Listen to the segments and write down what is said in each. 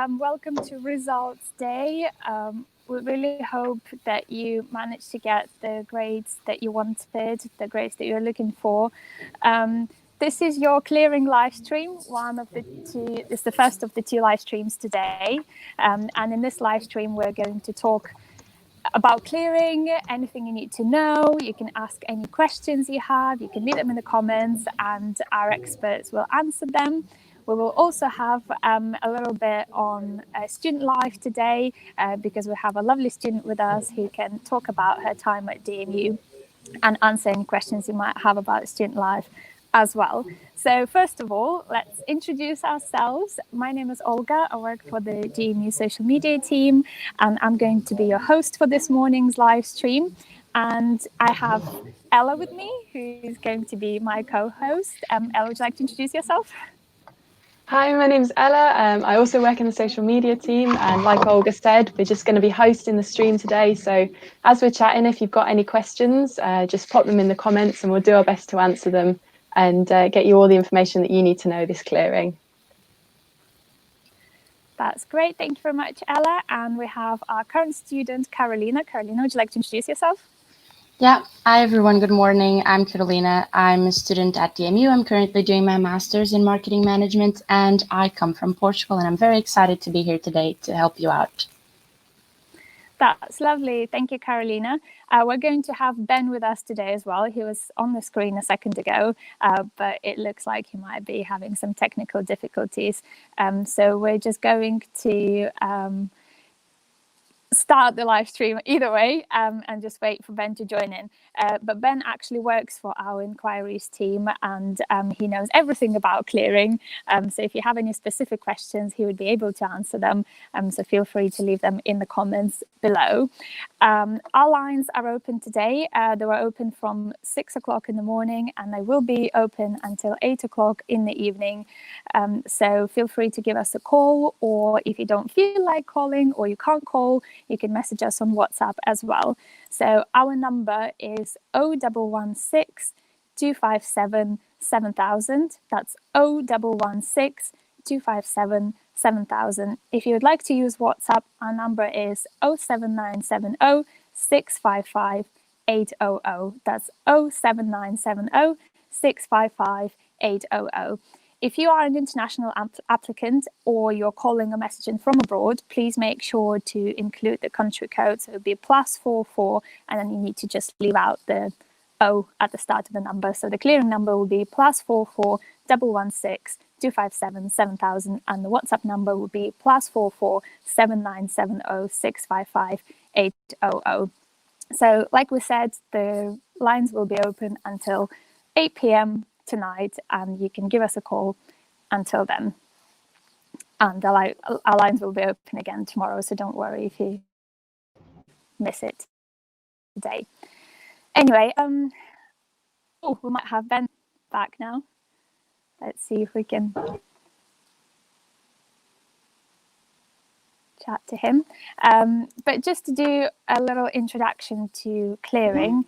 Welcome to Results Day. We really hope that you managed to get the grades that you wanted, the grades that you're looking for. This is your clearing live stream, one of the two. It's the first of the two live streams today. And in this live stream, we're going to talk about clearing, anything you need to know. You can ask any questions you have. You can leave them in the comments and our experts will answer them. We will also have a little bit on student life today because we have a lovely student with us who can talk about her time at DMU and answer any questions you might have about student life as well. So first of all, let's introduce ourselves. My name is Olga. I work for the DMU social media team, and I'm going to be your host for this morning's live stream. And I have Ella with me, who's going to be my co-host. Ella, would you like to introduce yourself? Hi, my name's Ella. I also work in the social media team, and like Olga said, we're just going to be hosting the stream today. So as we're chatting, if you've got any questions, just pop them in the comments and we'll do our best to answer them and get you all the information that you need to know this clearing. That's great. Thank you very much, Ella. And we have our current student, Carolina. Carolina, would you like to introduce yourself? Yeah. Hi, everyone. Good morning. I'm Carolina. I'm a student at DMU. I'm currently doing my master's in marketing management, and I come from Portugal, and I'm very excited to be here today to help you out. That's lovely. Thank you, Carolina. We're going to have Ben with us today as well. He was on the screen a second ago, but it looks like he might be having some technical difficulties. So we're just going to start the live stream either way and just wait for Ben to join in. But Ben actually works for our inquiries team and he knows everything about clearing. So if you have any specific questions, he would be able to answer them. So feel free to leave them in the comments below. Our lines are open today. They were open from 6 o'clock in the morning and they will be open until 8 o'clock in the evening. So feel free to give us a call, or if you don't feel like calling or you can't call, you can message us on WhatsApp as well. So our number is 0116 257 7000. That's 0116 257 7000. If you would like to use WhatsApp, our number is 07970 655 800. That's 07970 655 800. If you are an international applicant or you're calling or messaging from abroad, please make sure to include the country code. So it would be +44, and then you need to just leave out the O at the start of the number. So the clearing number will be +44 116 257 7000, and the WhatsApp number will be +44 7970 655 800. So like we said, the lines will be open until 8 p.m. tonight, and you can give us a call until then. And our lines will be open again tomorrow, so don't worry if you miss it today. Anyway, we might have Ben back now. Let's see if we can chat to him. But just to do a little introduction to clearing,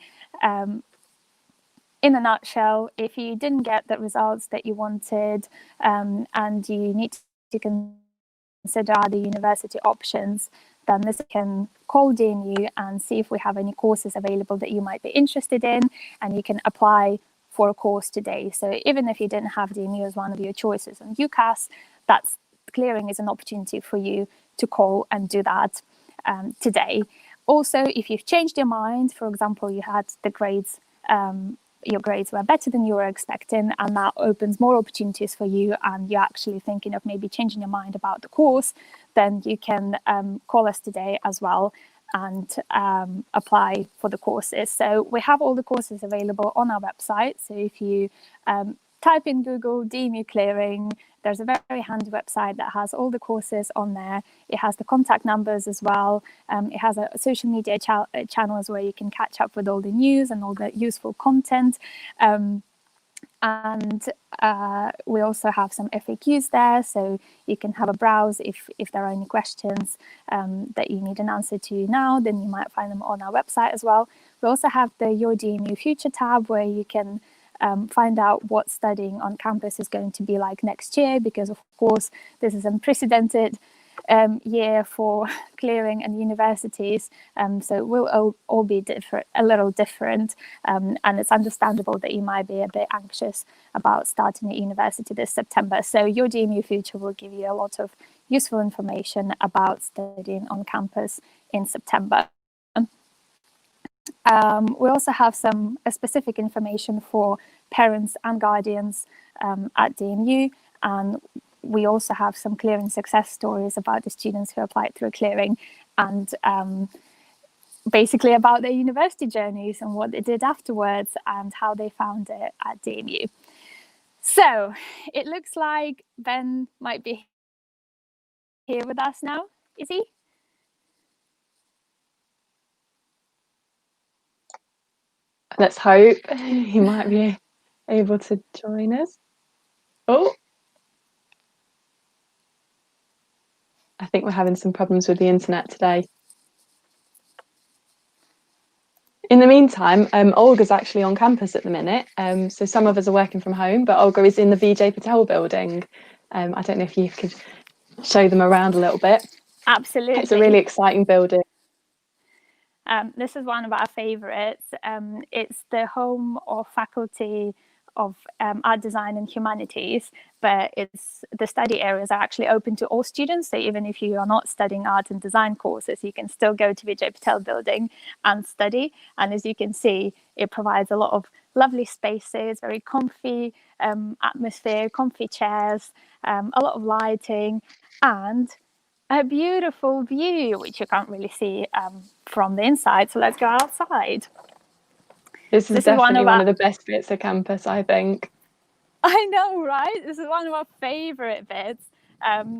in a nutshell, if you didn't get the results that you wanted and you need to consider other university options, then this can call DMU and see if we have any courses available that you might be interested in, and you can apply for a course today. So even if you didn't have DMU as one of your choices on UCAS, that's clearing is an opportunity for you to call and do that today. Also, if you've changed your mind, for example, you had the grades, your grades were better than you were expecting, and that opens more opportunities for you, and you're actually thinking of maybe changing your mind about the course, then you can call us today as well and apply for the courses. So we have all the courses available on our website. So if you type in Google DMU clearing, there's a very handy website that has all the courses on there. It has the contact numbers as well. It has a social media channels where you can catch up with all the news and all the useful content. And we also have some FAQs there, so you can have a browse if there are any questions that you need an answer to now, then you might find them on our website as well. We also have the Your DMU Future tab where you can find out what studying on campus is going to be like next year, because of course this is unprecedented year for clearing and universities, so it will all be a little different, and it's understandable that you might be a bit anxious about starting at university this September. So your DMU Future will give you a lot of useful information about studying on campus in September. We also have some specific information for parents and guardians at DMU, and we also have some clearing success stories about the students who applied through clearing, and basically about their university journeys and what they did afterwards and how they found it at DMU. So it looks like Ben might be here with us now. Is he? Let's hope he might be able to join us. Oh, I think we're having some problems with the internet today. In the meantime, Olga's actually on campus at the minute. So some of us are working from home, but Olga is in the Vijay Patel building. I don't know if you could show them around a little bit. Absolutely. It's a really exciting building. This is one of our favourites. It's the home of faculty of art, design and humanities, but the study areas are actually open to all students. So even if you are not studying art and design courses, you can still go to Vijay Patel building and study. And as you can see, it provides a lot of lovely spaces, very comfy atmosphere, comfy chairs, a lot of lighting, and a beautiful view, which you can't really see from the inside. So let's go outside. This is definitely one of the best bits of campus, I think. I know, right? This is one of our favourite bits.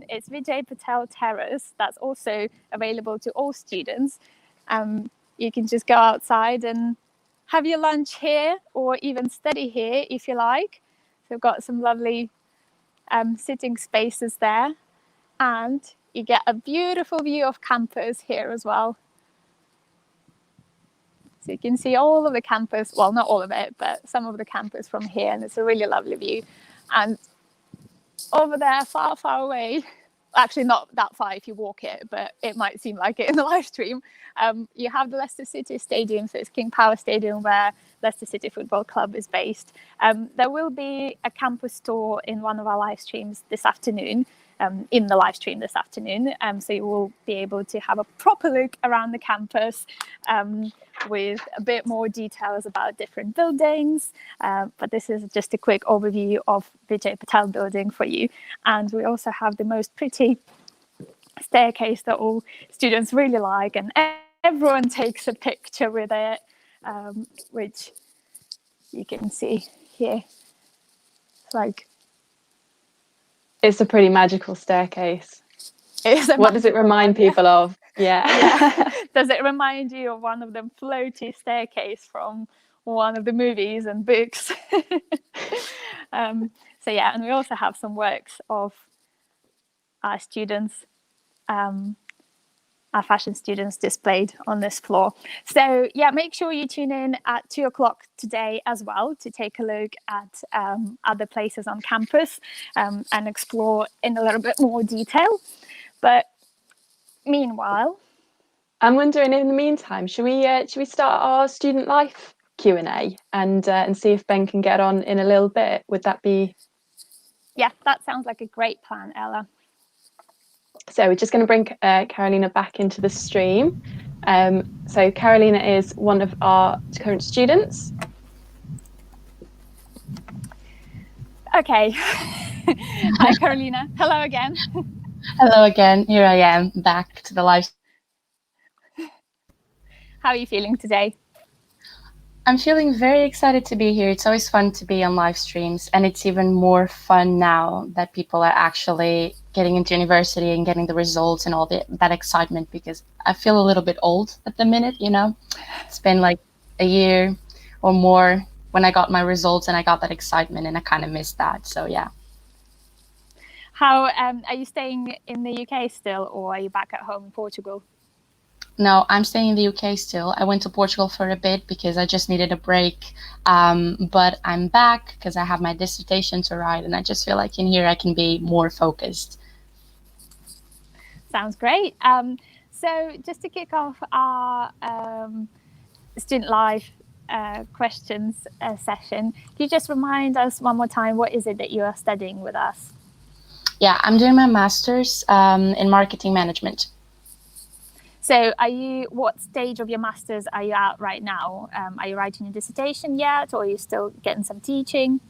It's Vijay Patel Terrace. That's also available to all students. You can just go outside and have your lunch here, or even study here if you like. So we've got some lovely sitting spaces there, and you get a beautiful view of campus here as well. So you can see all of the campus, well, not all of it, but some of the campus from here, and it's a really lovely view. And over there, far, far away, actually not that far if you walk it, but it might seem like it in the live stream, you have the Leicester City Stadium. So it's King Power Stadium, where Leicester City Football Club is based. There will be a campus tour in one of our live streams this afternoon, in the live stream this afternoon. So you will be able to have a proper look around the campus with a bit more details about different buildings. But this is just a quick overview of Vijay Patel building for you. And we also have the most pretty staircase that all students really like, and everyone takes a picture with it, which you can see here. It's a pretty magical staircase. What does it remind people of? Yeah. Does it remind you of one of the floaty staircase from one of the movies and books? So yeah, and we also have some works of our students, our fashion students, displayed on this floor. So yeah, make sure you tune in at 2:00 today as well to take a look at other places on campus and explore in a little bit more detail. But meanwhile, I'm wondering, in the meantime, should we start our student life Q&A and see if Ben can get on in a little bit? Would that be? Yeah, that sounds like a great plan, Ella. So we're just going to bring Carolina back into the stream. So Carolina is one of our current students. Okay. Hi, Carolina. Hello again. Hello again. Here I am, back to the live. How are you feeling today? I'm feeling very excited to be here. It's always fun to be on live streams, and it's even more fun now that people are actually getting into university and getting the results and all that excitement, because I feel a little bit old at the minute, you know. It's been like a year or more when I got my results and I got that excitement, and I kind of missed that. So yeah. How are you staying in the UK still, or are you back at home in Portugal? No, I'm staying in the UK still. I went to Portugal for a bit because I just needed a break. But I'm back because I have my dissertation to write, and I just feel like in here I can be more focused. Sounds great. So just to kick off our student life questions session, can you just remind us one more time, what is it that you are studying with us? Yeah, I'm doing my master's in marketing management. So what stage of your master's are you at right now? Are you writing your dissertation yet, or are you still getting some teaching?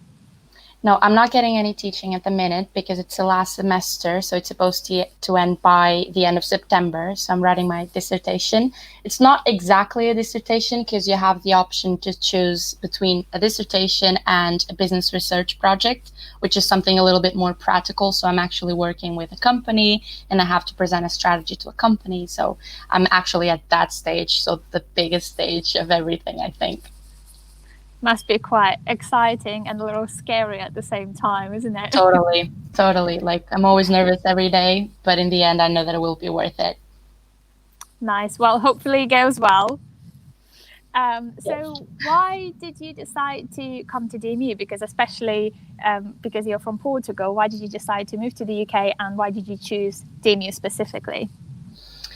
No, I'm not getting any teaching at the minute because it's the last semester, so it's supposed to end by the end of September. So I'm writing my dissertation. It's not exactly a dissertation because you have the option to choose between a dissertation and a business research project, which is something a little bit more practical. So I'm actually working with a company and I have to present a strategy to a company. So I'm actually at that stage, so the biggest stage of everything, I think. Must be quite exciting and a little scary at the same time, isn't it? Totally. Like, I'm always nervous every day, but in the end, I know that it will be worth it. Nice. Well, hopefully it goes well. So why did you decide to come to DMU? Because especially because you're from Portugal, why did you decide to move to the UK, and why did you choose DMU specifically?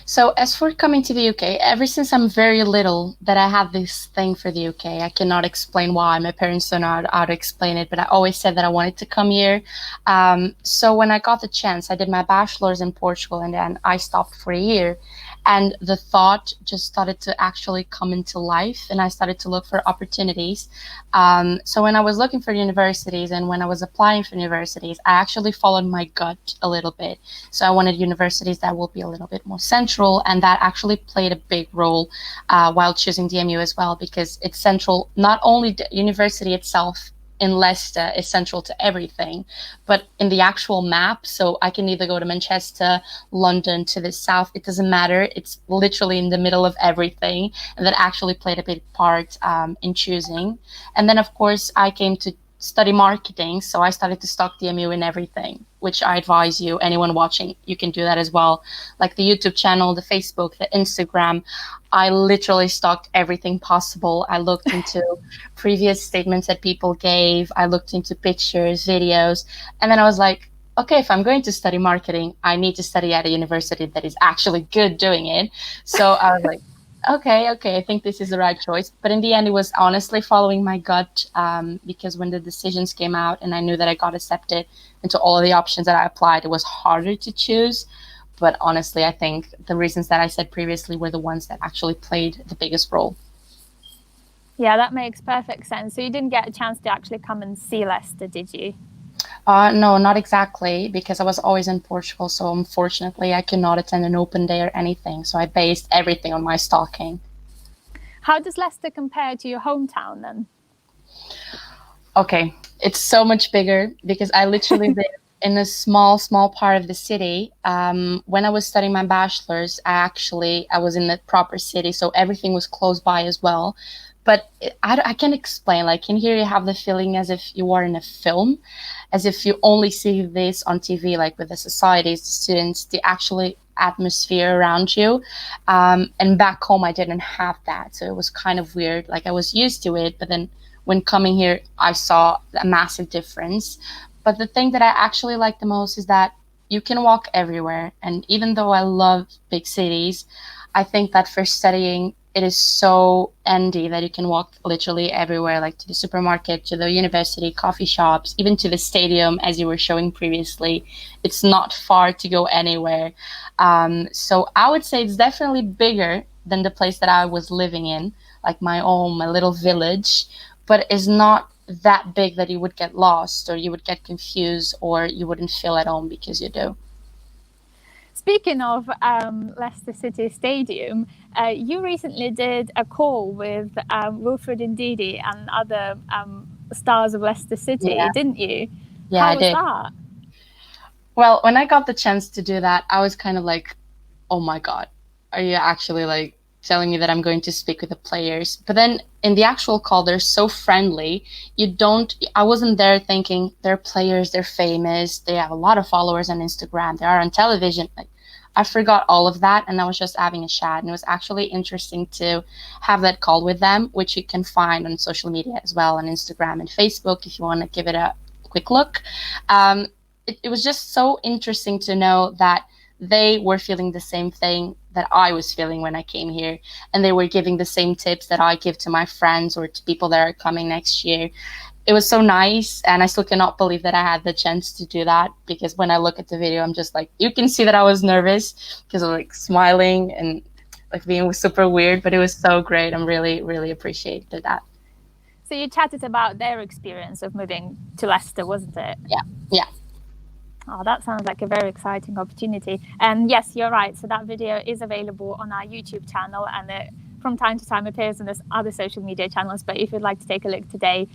So as for coming to the UK, ever since I'm very little that I have this thing for the UK. I cannot explain why. My parents don't know how to explain it, but I always said that I wanted to come here. So when I got the chance, I did my bachelor's in Portugal and then I stopped for a year. And the thought just started to actually come into life and I started to look for opportunities. So when I was looking for universities and when I was applying for universities, I actually followed my gut a little bit. So I wanted universities that will be a little bit more central, and that actually played a big role while choosing DMU as well, because it's central. Not only the university itself in Leicester is central to everything, but in the actual map, so I can either go to Manchester, London, to the south, it doesn't matter. It's literally in the middle of everything, and that actually played a big part in choosing. And then, of course, I came to study marketing, so I started to stalk DMU in everything, which I advise you, anyone watching, you can do that as well. Like the YouTube channel, the Facebook, the Instagram. I literally stalked everything possible. I looked into previous statements that people gave. I looked into pictures, videos, and then I was like, okay, if I'm going to study marketing, I need to study at a university that is actually good doing it. So I was like, okay, I think this is the right choice. But in the end, it was honestly following my gut, because when the decisions came out and I knew that I got accepted into all of the options that I applied, it was harder to choose. But honestly, I think the reasons that I said previously were the ones that actually played the biggest role. Yeah, that makes perfect sense. So you didn't get a chance to actually come and see Leicester, did you? No, not exactly, because I was always in Portugal. So unfortunately, I cannot attend an open day or anything. So I based everything on my stalking. How does Leicester compare to your hometown then? Okay, it's so much bigger because I literally live in a small part of the city. When I was studying my bachelor's, I was in the proper city, so everything was close by as well. But I can't explain. Like in here, you have the feeling as if you are in a film, as if you only see this on TV, like with the societies, the students, the actually atmosphere around you. And back home, I didn't have that, so it was kind of weird. Like I was used to it, but then when coming here, I saw a massive difference. But the thing that I actually like the most is that you can walk everywhere. And even though I love big cities, I think that for studying, it is so handy that you can walk literally everywhere, like to the supermarket, to the university, coffee shops, even to the stadium, as you were showing previously. It's not far to go anywhere. So I would say it's definitely bigger than the place that I was living in, like my own, my little village, but it's not that big that you would get lost or you would get confused or you wouldn't feel at home, because you do. Speaking of Leicester City Stadium, you recently did a call with Wilfred Ndidi and other stars of Leicester City, didn't you? Yeah, How I was did. that? Well, when I got the chance to do that, I was kind of like, oh my God, are you actually like telling me that I'm going to speak with the players? But then in the actual call, they're so friendly. I wasn't there thinking they're players, they're famous, they have a lot of followers on Instagram, they are on television. Like, I forgot all of that and I was just having a chat. And it was actually interesting to have that call with them, which you can find on social media as well, on Instagram and Facebook, if you want to give it a quick look. It was just so interesting to know that they were feeling the same thing that I was feeling when I came here, and they were giving the same tips that I give to my friends or to people that are coming next year. It was so nice, and I still cannot believe that I had the chance to do that, because when I look at the video, I'm just like, you can see that I was nervous because I'm like smiling and like being super weird, but it was so great. I'm really, really appreciated that. So you chatted about their experience of moving to Leicester, wasn't it? Yeah. Oh, that sounds like a very exciting opportunity. And yes, you're right. So that video is available on our YouTube channel, and it from time to time appears on other social media channels. But if you'd like to take a look today,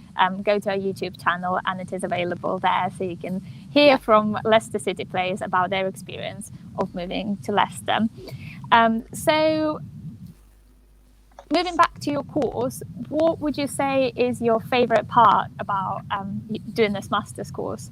go to our YouTube channel, and it is available there, so you can hear from Leicester City players about their experience of moving to Leicester. So moving back to your course, what would you say is your favourite part about doing this master's course?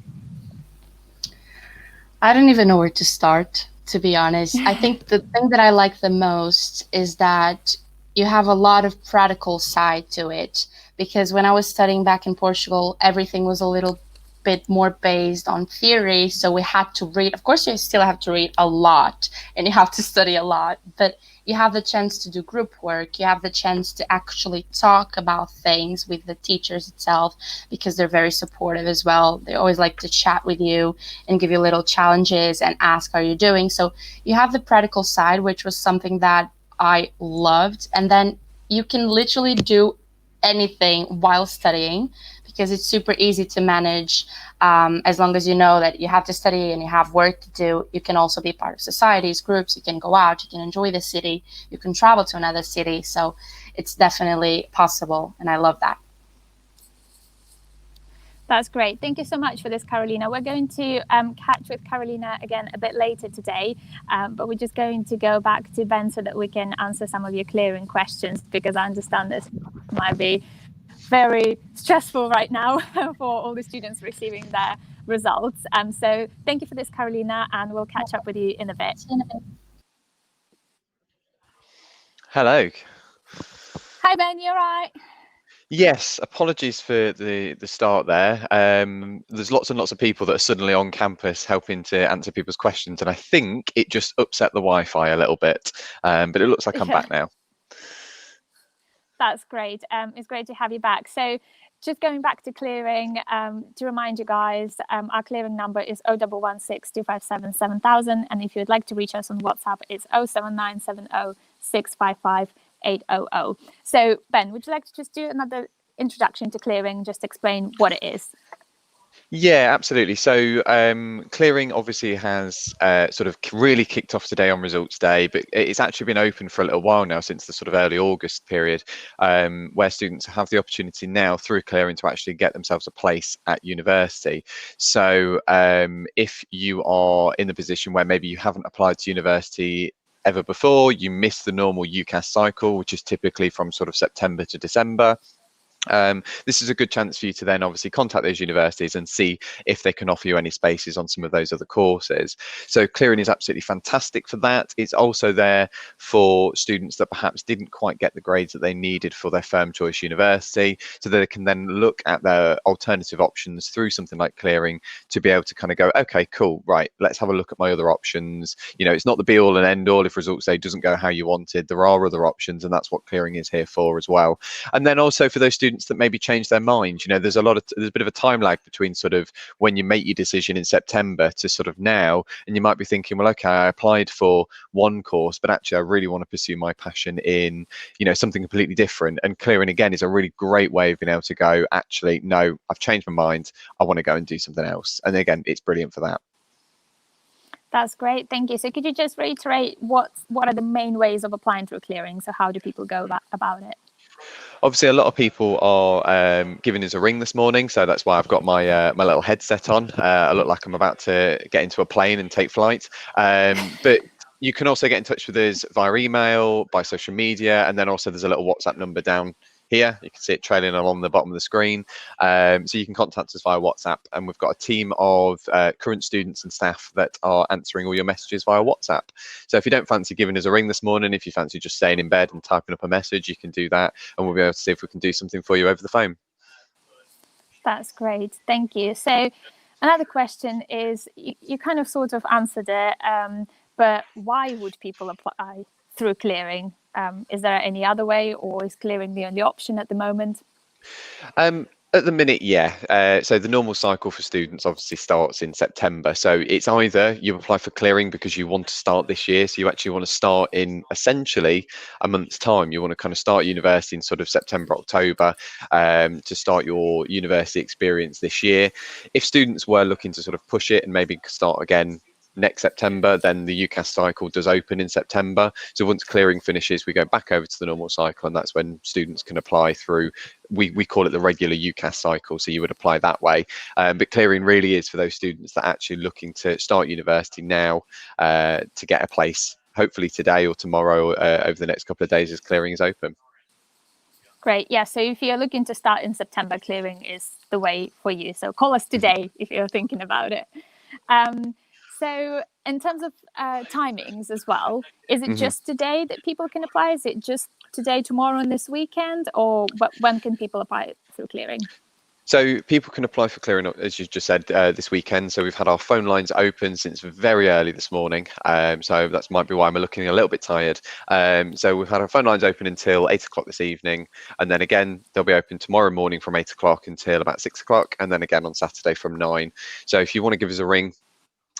I don't even know where to start, to be honest. I think the thing that I like the most is that you have a lot of practical side to it, because when I was studying back in Portugal, everything was a little bit more based on theory. So we had to read, of course, you still have to read a lot and you have to study a lot, but you have the chance to do group work. You have the chance to actually talk about things with the teachers itself, because they're very supportive as well. They always like to chat with you and give you little challenges and ask how you're doing. So you have the practical side, which was something that I loved. And then you can literally do anything while studying, because it's super easy to manage. As long as you know that you have to study and you have work to do, you can also be part of societies, groups, you can go out, you can enjoy the city, you can travel to another city. So it's definitely possible, and I love that. That's great. Thank you so much for this, Carolina. We're going to catch with Carolina again a bit later today, but we're just going to go back to Ben so that we can answer some of your clearing questions, because I understand this might be very stressful right now for all the students receiving their results. So thank you for this, Carolina, and we'll catch up with you in a bit. Hello. Hi, Ben, you all right? Yes, apologies for the start there. There's lots and lots of people that are suddenly on campus helping to answer people's questions, and I think it just upset the Wi-Fi a little bit, but it looks like I'm back now. That's great. It's great to have you back. So just going back to clearing, to remind you guys, our clearing number is 0116 257 7000. And if you'd like to reach us on WhatsApp, it's 07970 655 800. So Ben, would you like to just do another introduction to clearing, just explain what it is? Yeah, absolutely. So clearing obviously has sort of really kicked off today on results day, but it's actually been open for a little while now, since the sort of early August period, where students have the opportunity now through clearing to actually get themselves a place at university. So if you are in the position where maybe you haven't applied to university ever before, you miss the normal UCAS cycle, which is typically from sort of September to December. This is a good chance for you to then obviously contact those universities and see if they can offer you any spaces on some of those other courses. So clearing is absolutely fantastic for that. It's also there for students that perhaps didn't quite get the grades that they needed for their firm choice university, so that they can then look at their alternative options through something like clearing to be able to kind of go, okay, cool, right, let's have a look at my other options. You know, it's not the be all and end all if results day doesn't go how you wanted. There are other options, and that's what clearing is here for as well. And then also for those students that maybe change their mind, you know, there's a bit of a time lag between sort of when you make your decision in September to sort of now, and you might be thinking, well, okay, I applied for one course, but actually I really want to pursue my passion in, you know, something completely different. And clearing again is a really great way of being able to go, actually, no, I've changed my mind, I want to go and do something else. And again, it's brilliant for that. That's great, thank you. So could you just reiterate what are the main ways of applying through clearing? So how do people go about it? Obviously, a lot of people are giving us a ring this morning, so that's why I've got my my little headset on. I look like I'm about to get into a plane and take flight. But you can also get in touch with us via email, by social media, and then also there's a little WhatsApp number down here. You can see it trailing along the bottom of the screen. So you can contact us via WhatsApp, and we've got a team of current students and staff that are answering all your messages via WhatsApp. So if you don't fancy giving us a ring this morning, if you fancy just staying in bed and typing up a message, you can do that, and we'll be able to see if we can do something for you over the phone. That's great, thank you. So another question is, you kind of sort of answered it, but why would people apply through clearing? Is there any other way, or is clearing the only option at the moment? At the minute, yeah. So the normal cycle for students obviously starts in September. So it's either you apply for clearing because you want to start this year, so you actually want to start in essentially a month's time. You want to kind of start university in sort of September, October, to start your university experience this year. If students were looking to sort of push it and maybe start again next September, then the UCAS cycle does open in September. So once clearing finishes, we go back over to the normal cycle, and that's when students can apply through, we call it the regular UCAS cycle, so you would apply that way. But clearing really is for those students that are actually looking to start university now, to get a place, hopefully today or tomorrow, over the next couple of days as clearing is open. Great. Yeah. So if you're looking to start in September, clearing is the way for you. So call us today if you're thinking about it. So in terms of timings as well, is it just today that people can apply? Is it just today, tomorrow, and this weekend? Or when can people apply through clearing? So people can apply for clearing, as you just said, this weekend. So we've had our phone lines open since very early this morning. So that might be why I'm looking a little bit tired. So we've had our phone lines open until 8 o'clock this evening. And then again, they'll be open tomorrow morning from 8 o'clock until about 6 o'clock. And then again on Saturday from 9. So if you want to give us a ring,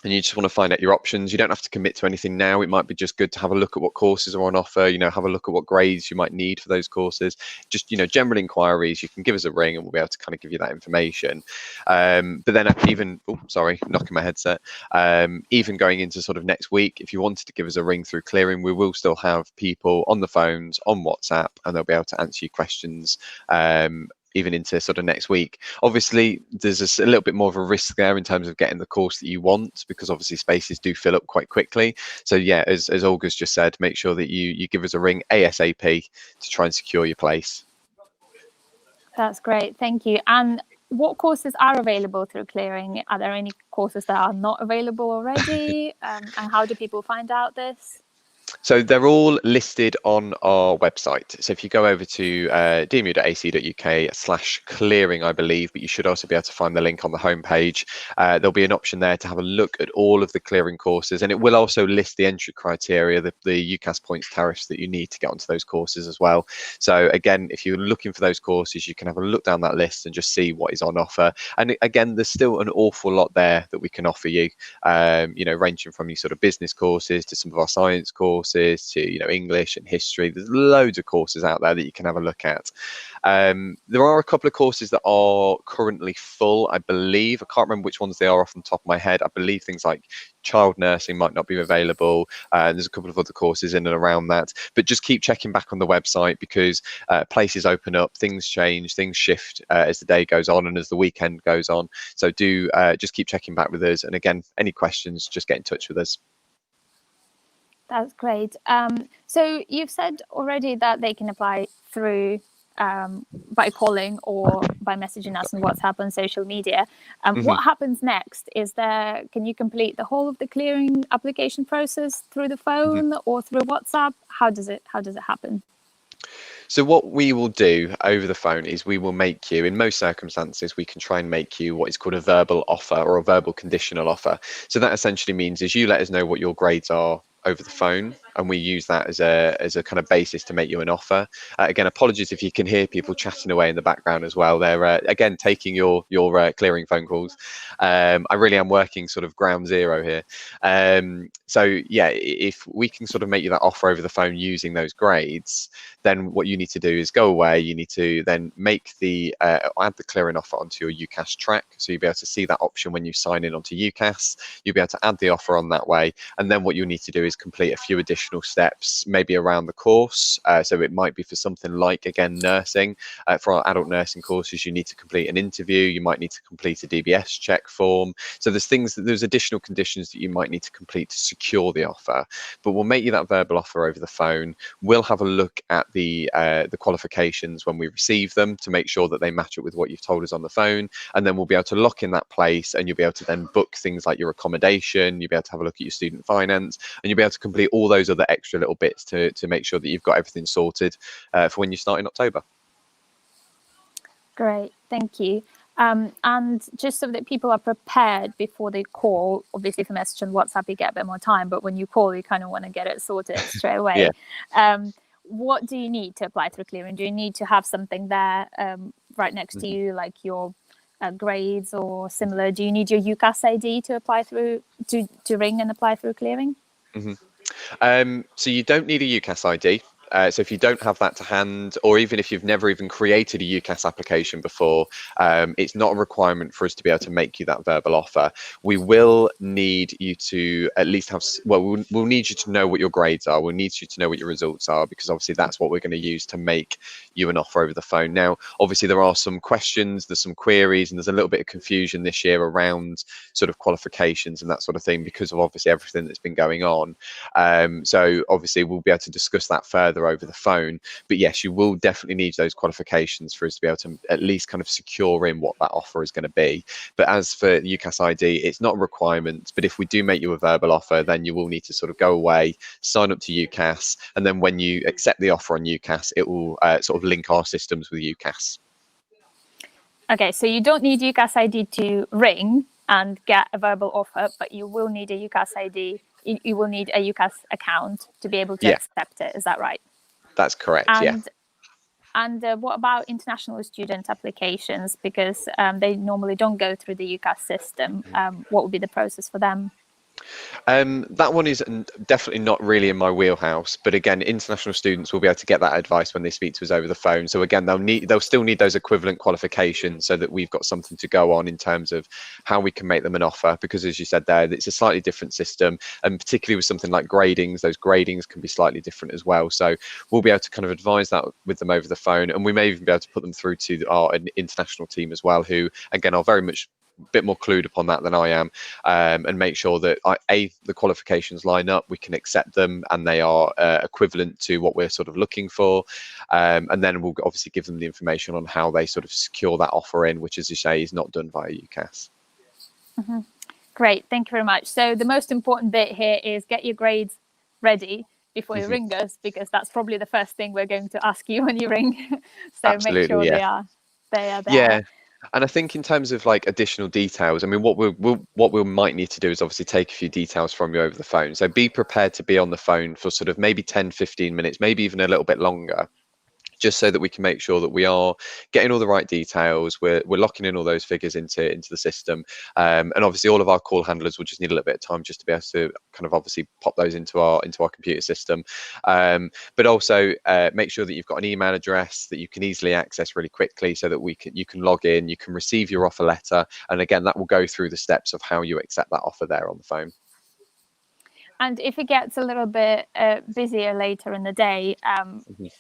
and you just want to find out your options, you don't have to commit to anything now. It might be just good to have a look at what courses are on offer, have a look at what grades you might need for those courses. Just, general inquiries, you can give us a ring and we'll be able to kind of give you that information. But then even, knocking my headset, even going into sort of next week, if you wanted to give us a ring through clearing, we will still have people on the phones, on WhatsApp, and they'll be able to answer your questions, even into sort of next week. Obviously, there's a little bit more of a risk there in terms of getting the course that you want, because obviously spaces do fill up quite quickly. So yeah, as Olga's just said, make sure that you give us a ring ASAP to try and secure your place. That's great, thank you. And what courses are available through clearing? Are there any courses that are not available already? And how do people find out this? So they're all listed on our website. So if you go over to dmu.ac.uk/clearing, I believe, but you should also be able to find the link on the homepage. There'll be an option there to have a look at all of the clearing courses, and it will also list the entry criteria, the UCAS points tariffs that you need to get onto those courses as well. So again, if you're looking for those courses, you can have a look down that list and just see what is on offer. And again, there's still an awful lot there that we can offer you, ranging from your sort of business courses to some of our science courses, to English and history. There's loads of courses out there that you can have a look at. There are a couple of courses that are currently full, I believe. I can't remember which ones they are off the top of my head. I believe things like child nursing might not be available. There's a couple of other courses in and around that, but just keep checking back on the website, because places open up, things change, things shift as the day goes on and as the weekend goes on. So do just keep checking back with us, and again, any questions, just get in touch with us. That's great. So you've said already that they can apply through by calling or by messaging us on WhatsApp and social media. What happens next? Can you complete the whole of the clearing application process through the phone or through WhatsApp? How does it happen? So what we will do over the phone is we will make you, in most circumstances, we can try and make you what is called a verbal offer or a verbal conditional offer. So that essentially means is you let us know what your grades are over the phone, and we use that as a kind of basis to make you an offer. Again, apologies if you can hear people chatting away in the background as well. They're again taking your clearing phone calls. I really am working sort of ground zero here. So yeah, if we can sort of make you that offer over the phone using those grades, then what you need to do is go away. You need to then make add the clearing offer onto your UCAS track. So you'll be able to see that option when you sign in onto UCAS. You'll be able to add the offer on that way. And then what you'll need to do is complete a few additional steps, maybe around the course. So it might be for something like, again, nursing. For our adult nursing courses, you need to complete an interview. You might need to complete a DBS check form. So there's additional conditions that you might need to complete to secure the offer. But we'll make you that verbal offer over the phone. We'll have a look at the qualifications when we receive them to make sure that they match up with what you've told us on the phone, and then we'll be able to lock in that place, and you'll be able to then book things like your accommodation. You'll be able to have a look at your student finance, and you'll be able to complete all those other extra little bits to make sure that you've got everything sorted for when you start in October. Great, thank you. And just so that people are prepared before they call, obviously if you message on WhatsApp, you get a bit more time, but when you call, you kind of want to get it sorted straight away. What do you need to apply through clearing? Do you need to have something there right next to you, like your grades or similar? Do you need your UCAS ID to apply through, to ring and apply through clearing? So you don't need a UCAS ID. So if you don't have that to hand, or even if you've never even created a UCAS application before, it's not a requirement for us to be able to make you that verbal offer. We will need you to at least have, well, we'll need you to know what your grades are. We'll need you to know what your results are, because obviously that's what we're going to use to make you an offer over the phone. Now, obviously there are some questions, there's some queries, and there's a little bit of confusion this year around sort of qualifications and that sort of thing, because of obviously everything that's been going on. So obviously we'll be able to discuss that further over the phone, but yes, you will definitely need those qualifications for us to be able to at least kind of secure in what that offer is going to be. But as for UCAS ID, it's not a requirement, but if we do make you a verbal offer, then you will need to sort of go away, sign up to UCAS, and then when you accept the offer on UCAS, it will sort of link our systems with UCAS. Okay, so you don't need UCAS ID to ring and get a verbal offer, but you will need a UCAS ID. You will need a UCAS account to be able to accept it. Is that right? That's correct. And what about international student applications? Because they normally don't go through the UCAS system. What would be the process for them? That one is definitely not really in my wheelhouse, but again, international students will be able to get that advice when they speak to us over the phone. So again, they'll still need those equivalent qualifications so that we've got something to go on in terms of how we can make them an offer, because as you said there, it's a slightly different system, and particularly with something like gradings, those gradings can be slightly different as well. So we'll be able to kind of advise that with them over the phone, and we may even be able to put them through to our international team as well, who again are very much bit more clued upon that than I am, and make sure that the qualifications line up, we can accept them, and they are equivalent to what we're sort of looking for, and then we'll obviously give them the information on how they sort of secure that offer in, which, as you say, is not done via UCAS. Great, thank you very much. So the most important bit here is get your grades ready before you ring us, because that's probably the first thing we're going to ask you when you ring. So absolutely, make sure they are there. Yeah. And I think in terms of like additional details, I mean, what we might need to do is obviously take a few details from you over the phone. So be prepared to be on the phone for sort of maybe 10, 15 minutes, maybe even a little bit longer, just so that we can make sure that we are getting all the right details, we're locking in all those figures into the system, and obviously all of our call handlers will just need a little bit of time just to be able to kind of obviously pop those into our computer system, but also make sure that you've got an email address that you can easily access really quickly, so that you can log in, you can receive your offer letter, and again that will go through the steps of how you accept that offer there on the phone. And if it gets a little bit busier later in the day,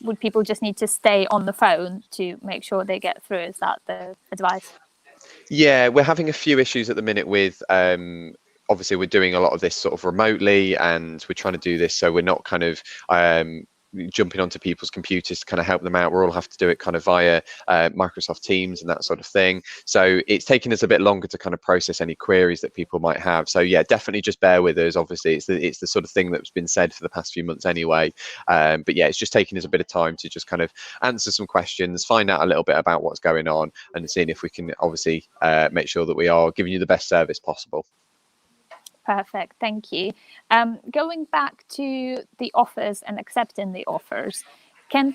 would people just need to stay on the phone to make sure they get through? Is that the advice? Yeah, we're having a few issues at the minute with obviously we're doing a lot of this sort of remotely, and we're trying to do this so we're not kind of jumping onto people's computers to kind of help them out. We'll all have to do it kind of via Microsoft Teams and that sort of thing. So it's taking us a bit longer to kind of process any queries that people might have. So yeah, definitely just bear with us. Obviously, it's the sort of thing that's been said for the past few months anyway. But yeah, it's just taking us a bit of time to just kind of answer some questions, find out a little bit about what's going on, and seeing if we can obviously make sure that we are giving you the best service possible. Perfect, thank you. Going back to the offers and accepting the offers, can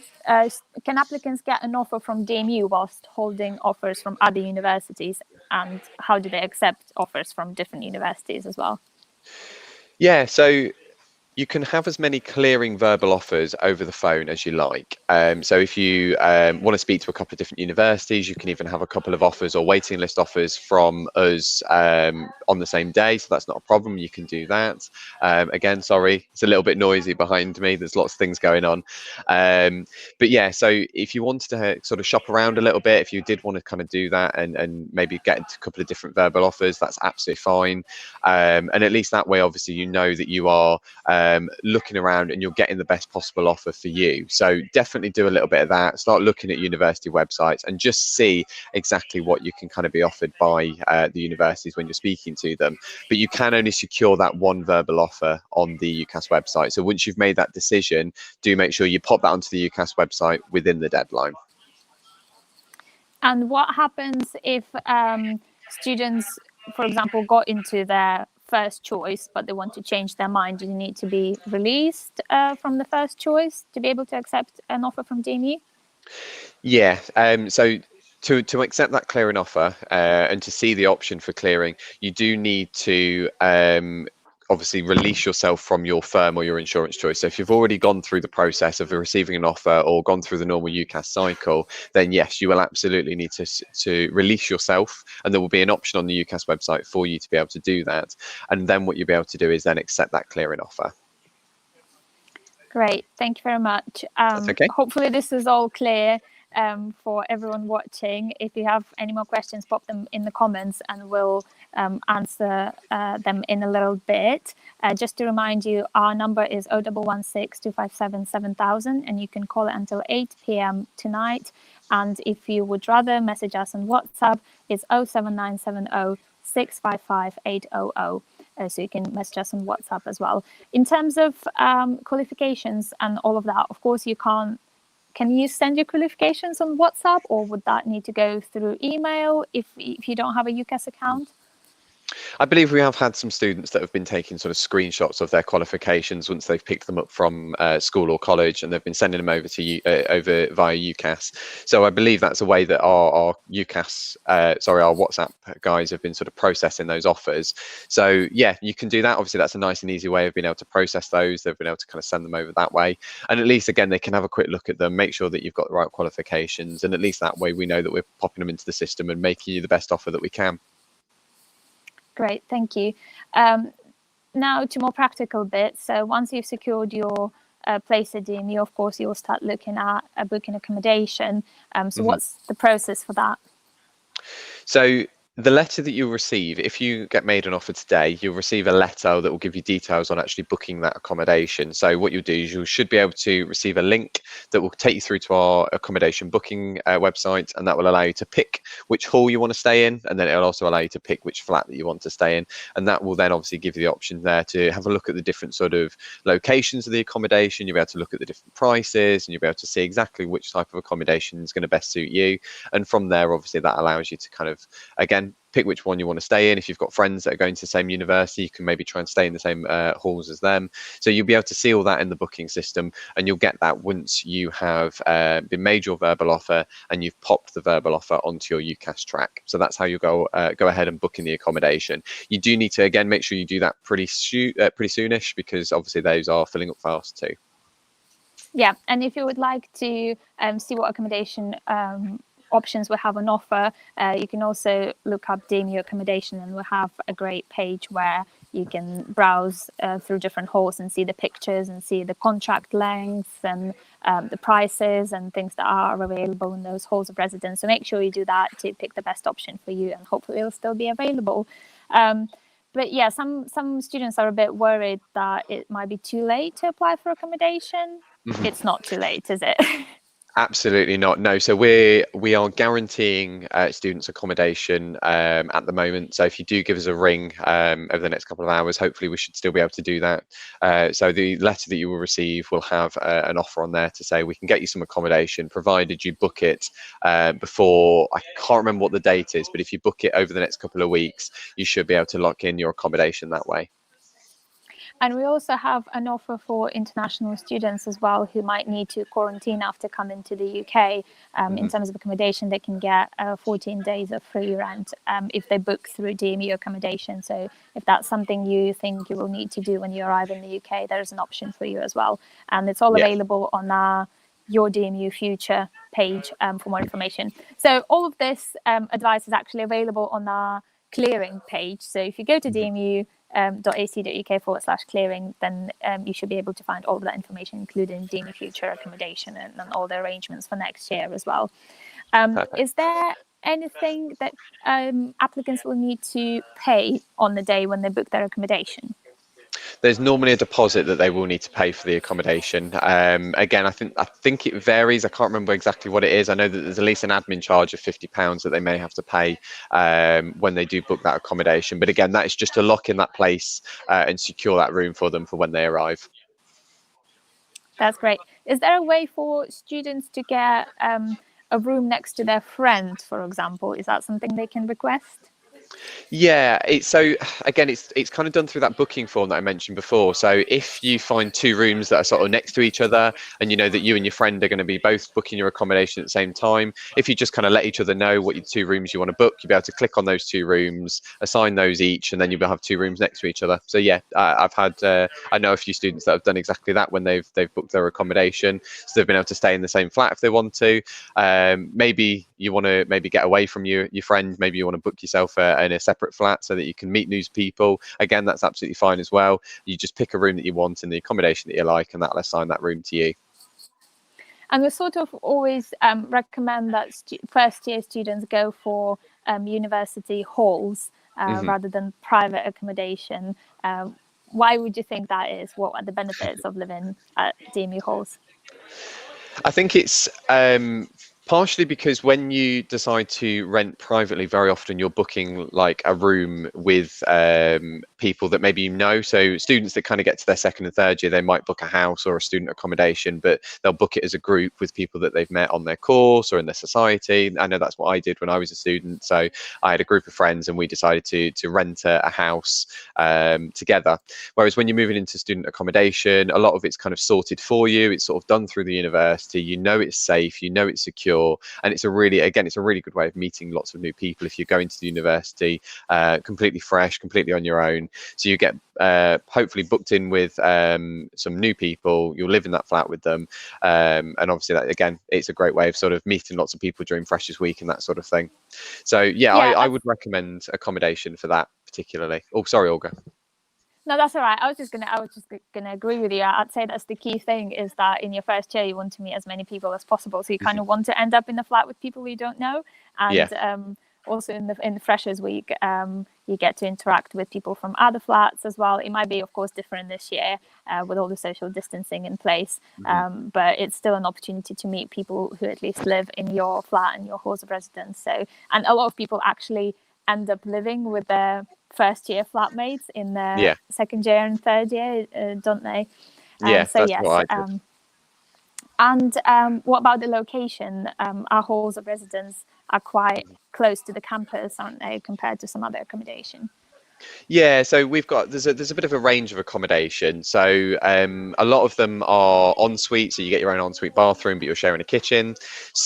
applicants get an offer from DMU whilst holding offers from other universities, and how do they accept offers from different universities as well? Yeah, so you can have as many clearing verbal offers over the phone as you like. So if you want to speak to a couple of different universities, you can even have a couple of offers or waiting list offers from us on the same day. So that's not a problem. You can do that. Again, sorry, it's a little bit noisy behind me. There's lots of things going on. But yeah, so if you wanted to sort of shop around a little bit, if you did want to kind of do that and maybe get into a couple of different verbal offers, that's absolutely fine. And at least that way, obviously, you know that you are looking around and you're getting the best possible offer for you. So definitely do a little bit of that. Start looking at university websites and just see exactly what you can kind of be offered by the universities when you're speaking to them. But you can only secure that one verbal offer on the UCAS website. So once you've made that decision, do make sure you pop that onto the UCAS website within the deadline. And what happens if students, for example, got into their first choice, but they want to change their mind? Do you need to be released from the first choice to be able to accept an offer from DMU? Yeah. So to accept that clearing offer and to see the option for clearing, you do need to obviously release yourself from your firm or your insurance choice. So if you've already gone through the process of receiving an offer or gone through the normal UCAS cycle, then yes, you will absolutely need to release yourself, and there will be an option on the UCAS website for you to be able to do that. And then what you'll be able to do is then accept that clearing offer. Great, thank you very much. That's okay. Hopefully this is all clear for everyone watching. If you have any more questions, pop them in the comments and we'll answer them in a little bit. Just to remind you, our number is 0116 257 7000, and you can call it until 8 p.m. tonight. And if you would rather message us on WhatsApp, it's 07970 655 800. So you can message us on WhatsApp as well. In terms of qualifications and all of that, of course, you can't. Can you send your qualifications on WhatsApp, or would that need to go through email if you don't have a UCAS account? I believe we have had some students that have been taking sort of screenshots of their qualifications once they've picked them up from school or college, and they've been sending them over to over via UCAS. So I believe that's a way that our UCAS, our WhatsApp guys have been sort of processing those offers. So yeah, you can do that. Obviously, that's a nice and easy way of being able to process those. They've been able to kind of send them over that way, and at least again they can have a quick look at them, make sure that you've got the right qualifications, and at least that way we know that we're popping them into the system and making you the best offer that we can. Great, thank you. Now to more practical bits. So once you've secured your place at DMU, of course, you'll start looking at booking accommodation. So what's the process for that? So the letter that you'll receive, if you get made an offer today, you'll receive a letter that will give you details on actually booking that accommodation. So what you'll do is you should be able to receive a link that will take you through to our accommodation booking website, and that will allow you to pick which hall you want to stay in, and then it'll also allow you to pick which flat that you want to stay in. And that will then obviously give you the option there to have a look at the different sort of locations of the accommodation. You'll be able to look at the different prices, and you'll be able to see exactly which type of accommodation is going to best suit you. And from there, obviously, that allows you to kind of, again, pick which one you want to stay in. If you've got friends that are going to the same university, you can maybe try and stay in the same halls as them. So you'll be able to see all that in the booking system, and you'll get that once you have been made your verbal offer and you've popped the verbal offer onto your UCAS track. So that's how you go ahead and book in the accommodation. You do need to, again, make sure you do that pretty soonish, because obviously those are filling up fast too. Yeah, and if you would like to see what accommodation options we have on offer, you can also look up DMU accommodation, and we'll have a great page where you can browse through different halls and see the pictures and see the contract lengths and the prices and things that are available in those halls of residence. So make sure you do that to pick the best option for you, and hopefully it'll still be available. But yeah, some students are a bit worried that it might be too late to apply for accommodation. It's not too late, is it? Absolutely not. No. So we are guaranteeing students accommodation at the moment. So if you do give us a ring over the next couple of hours, hopefully we should still be able to do that. So the letter that you will receive will have an offer on there to say we can get you some accommodation, provided you book it before, I can't remember what the date is, but if you book it over the next couple of weeks, you should be able to lock in your accommodation that way. And we also have an offer for international students as well who might need to quarantine after coming to the UK. In terms of accommodation, they can get 14 days of free rent if they book through DMU accommodation. So if that's something you think you will need to do when you arrive in the UK, there's an option for you as well. And it's all available on our Your DMU Future page for more information. So all of this advice is actually available on our clearing page. So if you go to dmu.ac.uk/clearing, then you should be able to find all of that information, including DMU Future accommodation and all the arrangements for next year as well. Is there anything that applicants will need to pay on the day when they book their accommodation? There's normally a deposit that they will need to pay for the accommodation. Again, I think it varies. I can't remember exactly what it is. I know that there's at least an admin charge of £50 that they may have to pay when they do book that accommodation. But again, that is just to lock in that place and secure that room for them for when they arrive. That's great. Is there a way for students to get a room next to their friend, for example, is that something they can request? Yeah, so again, it's kind of done through that booking form that I mentioned before. So if you find two rooms that are sort of next to each other, and you know that you and your friend are going to be both booking your accommodation at the same time, if you just kind of let each other know what your two rooms you want to book, you'll be able to click on those two rooms, assign those each, and then you'll have two rooms next to each other. So yeah, I know a few students that have done exactly that when they've booked their accommodation, so they've been able to stay in the same flat if they want to. Maybe you want to get away from your friend, maybe you want to book yourself in a separate flat so that you can meet new people. Again, that's absolutely fine as well. You just pick a room that you want in the accommodation that you like, and that'll assign that room to you. And we sort of always recommend that first year students go for university halls rather than private accommodation. Why would you think that is? What are the benefits of living at DMU halls? I think it's partially because when you decide to rent privately, very often you're booking like a room with people that maybe you know. So students that kind of get to their second and third year, they might book a house or a student accommodation, but they'll book it as a group with people that they've met on their course or in their society. I know that's what I did when I was a student. So I had a group of friends and we decided to rent a house together. Whereas when you're moving into student accommodation, a lot of it's kind of sorted for you. It's sort of done through the university. You know it's safe, you know it's secure, and it's a really good way of meeting lots of new people if you're going to the university completely fresh, completely on your own. So you get hopefully booked in with some new people. You'll live in that flat with them, and obviously that, again, it's a great way of sort of meeting lots of people during Freshers Week and that sort of thing. So yeah, I would recommend accommodation for that particularly. Oh, sorry, Olga. No, that's all right. I was just gonna agree with you. I'd say that's the key thing, is that in your first year you want to meet as many people as possible. So you kind of want to end up in a flat with people you don't know, and also in the Freshers Week, you get to interact with people from other flats as well. It might be, of course, different this year with all the social distancing in place, but it's still an opportunity to meet people who at least live in your flat and your halls of residence. So, and a lot of people actually end up living with their first year flatmates in their second year and third year, don't they? Yeah, so that's yes. what I did. And what about the location? Our halls of residence are quite close to the campus, aren't they, compared to some other accommodation? Yeah, so we've got there's a bit of a range of accommodation. So a lot of them are ensuite, so you get your own ensuite bathroom, but you're sharing a kitchen.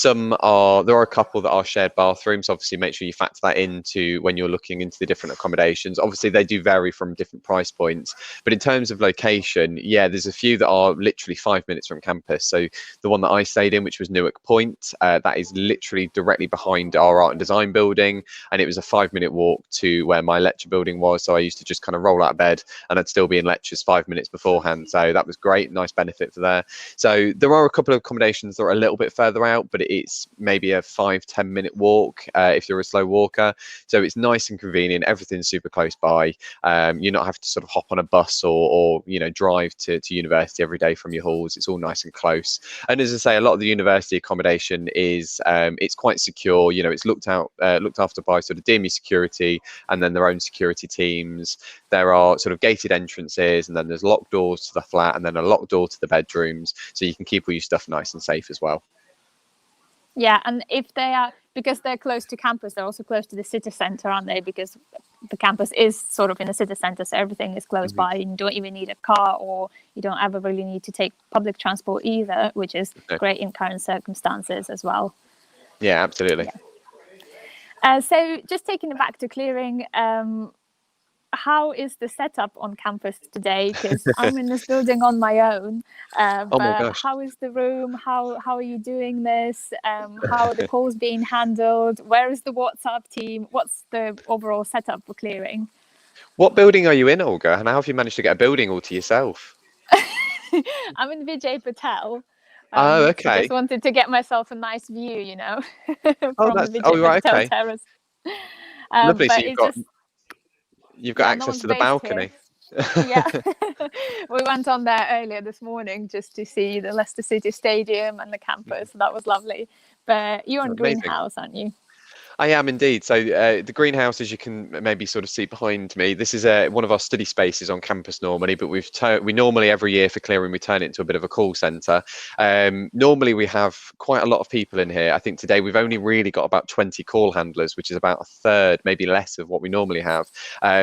There are a couple that are shared bathrooms. Obviously, make sure you factor that into when you're looking into the different accommodations. Obviously, they do vary from different price points, but in terms of location, yeah, there's a few that are literally 5 minutes from campus. So the one that I stayed in, which was Newark Point, that is literally directly behind our art and design building, and it was a 5-minute walk to where my lecture building was. So I used to just kind of roll out of bed and I'd still be in lectures 5 minutes beforehand. So that was great, nice benefit for there. So there are a couple of accommodations that are a little bit further out, but it's maybe a 5-10 minute walk if you're a slow walker. So it's nice and convenient. Everything's super close by. You're not having to sort of hop on a bus or drive to university every day from your halls. It's all nice and close. And as I say, a lot of the university accommodation is it's quite secure. It's looked after by sort of DMU security and then their own security teams. There are sort of gated entrances, and then there's locked doors to the flat, and then a locked door to the bedrooms, so you can keep all your stuff nice and safe as well. Yeah, and because they're close to campus, they're also close to the city centre, aren't they? Because the campus is sort of in the city centre, so everything is close by. You don't even need a car, or you don't ever really need to take public transport either, which is great in current circumstances as well. Yeah, absolutely. Yeah. So just taking it back to clearing, how is the setup on campus today? Because I'm in this building on my own. Oh my gosh. How is the room? How are you doing this? How are the calls being handled? Where is the WhatsApp team? What's the overall setup for clearing? What building are you in, Olga? And how have you managed to get a building all to yourself? I'm in Vijay Patel. Oh, okay. So I just wanted to get myself a nice view, from the Vijay Patel okay. terrace. Lovely. But So you've got access to the balcony. Yeah. We went on there earlier this morning just to see the Leicester City Stadium and the campus. That was lovely. But you're on Greenhouse, aren't you? I am indeed. So the greenhouse, as you can maybe sort of see behind me, this is one of our study spaces on campus normally, but we normally every year for clearing we turn it into a bit of a call centre. Normally we have quite a lot of people in here. I think today we've only really got about 20 call handlers, which is about a third, maybe less of what we normally have.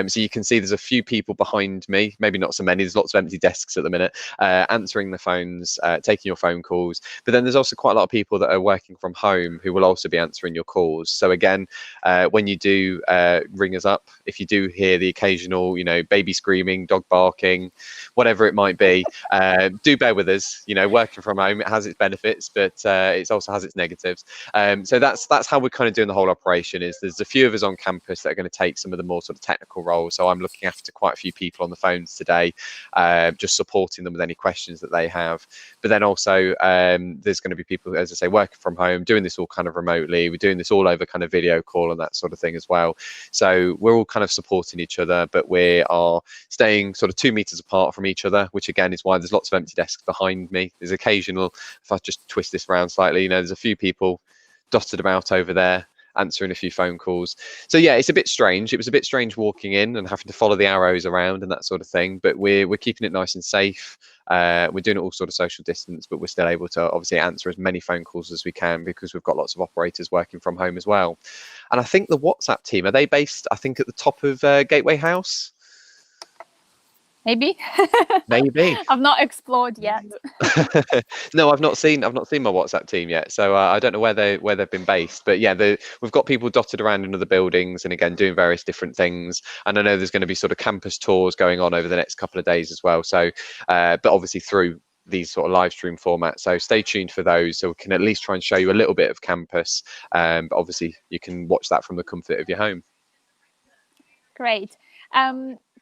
So you can see there's a few people behind me, maybe not so many. There's lots of empty desks at the minute, answering the phones, taking your phone calls. But then there's also quite a lot of people that are working from home who will also be answering your calls. So again, when you do ring us up, if you do hear the occasional, baby screaming, dog barking, whatever it might be, do bear with us. Working from home, it has its benefits, but it also has its negatives. So that's how we're kind of doing the whole operation. Is there's a few of us on campus that are going to take some of the more sort of technical roles. So I'm looking after quite a few people on the phones today, just supporting them with any questions that they have. But then also there's going to be people, as I say, working from home, doing this all kind of remotely. We're doing this all over kind of video call and that sort of thing as well. So we're all kind of supporting each other, but we are staying sort of 2 meters apart from each other, which again is why there's lots of empty desks behind me. There's occasional, if I just twist this around slightly, there's a few people dotted about over there answering a few phone calls. So yeah, it's a bit strange. It was a bit strange walking in and having to follow the arrows around and that sort of thing, but we're keeping it nice and safe. We're doing it all sort of social distance, but we're still able to obviously answer as many phone calls as we can because we've got lots of operators working from home as well. And I think the WhatsApp team, are they based, I think, at the top of Gateway House? Maybe. Maybe. I've not explored yet. No, I've not seen my WhatsApp team yet, so I don't know where they've been based. But yeah, we've got people dotted around in other buildings and again doing various different things. And I know there's going to be sort of campus tours going on over the next couple of days as well. So, but obviously through these sort of live stream formats. So stay tuned for those, so we can at least try and show you a little bit of campus. But obviously you can watch that from the comfort of your home. Great.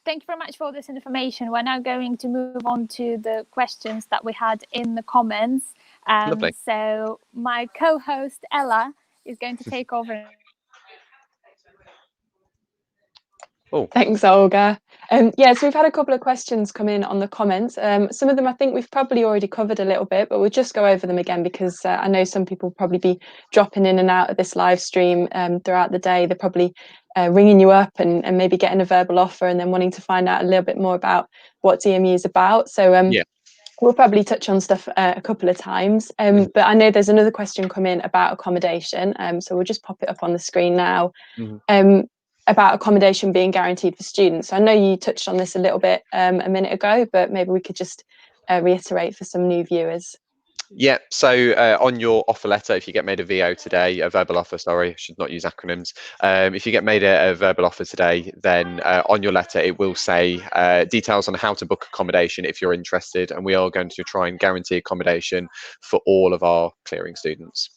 Thank you very much for all this information. We're now going to move on to the questions that we had in the comments. Lovely. So my co-host Ella is going to take over. Oh. Thanks, Olga. So we've had a couple of questions come in on the comments. Some of them I think we've probably already covered a little bit, but we'll just go over them again because I know some people will probably be dropping in and out of this live stream throughout the day. They're probably ringing you up and maybe getting a verbal offer and then wanting to find out a little bit more about what DMU is about. So yeah. We'll probably touch on stuff a couple of times, but I know there's another question come in about accommodation, so we'll just pop it up on the screen now. About accommodation being guaranteed for students. I know you touched on this a little bit a minute ago, but maybe we could just reiterate for some new viewers. Yeah, so on your offer letter, if you get made a VO today, a verbal offer, sorry, I should not use acronyms. If you get made a verbal offer today, then on your letter, it will say details on how to book accommodation if you're interested. And we are going to try and guarantee accommodation for all of our clearing students.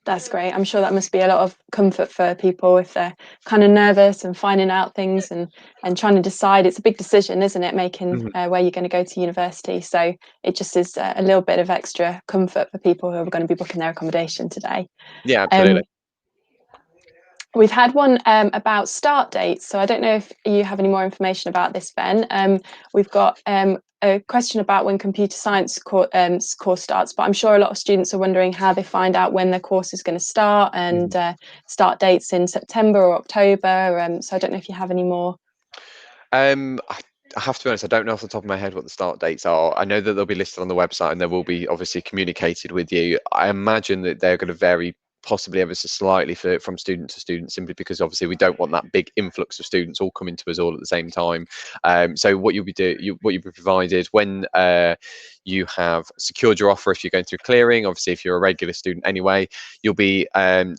That's great. I'm sure that must be a lot of comfort for people if they're kind of nervous and finding out things and trying to decide. It's a big decision, isn't it, making where you're going to go to university. So it just is a little bit of extra comfort for people who are going to be booking their accommodation today. Yeah, absolutely. We've had one about start dates. So I don't know if you have any more information about this, Ben. We've got a question about when computer science course starts, but I'm sure a lot of students are wondering how they find out when their course is going to start and start dates in September or October. So I don't know if you have any more. I have to be honest, I don't know off the top of my head what the start dates are. I know that they'll be listed on the website and they will be obviously communicated with you. I imagine that they're going to vary possibly ever so slightly from student to student, simply because obviously we don't want that big influx of students all coming to us all at the same time. So what you'll be provided when you have secured your offer, if you're going through clearing, obviously if you're a regular student anyway, you'll be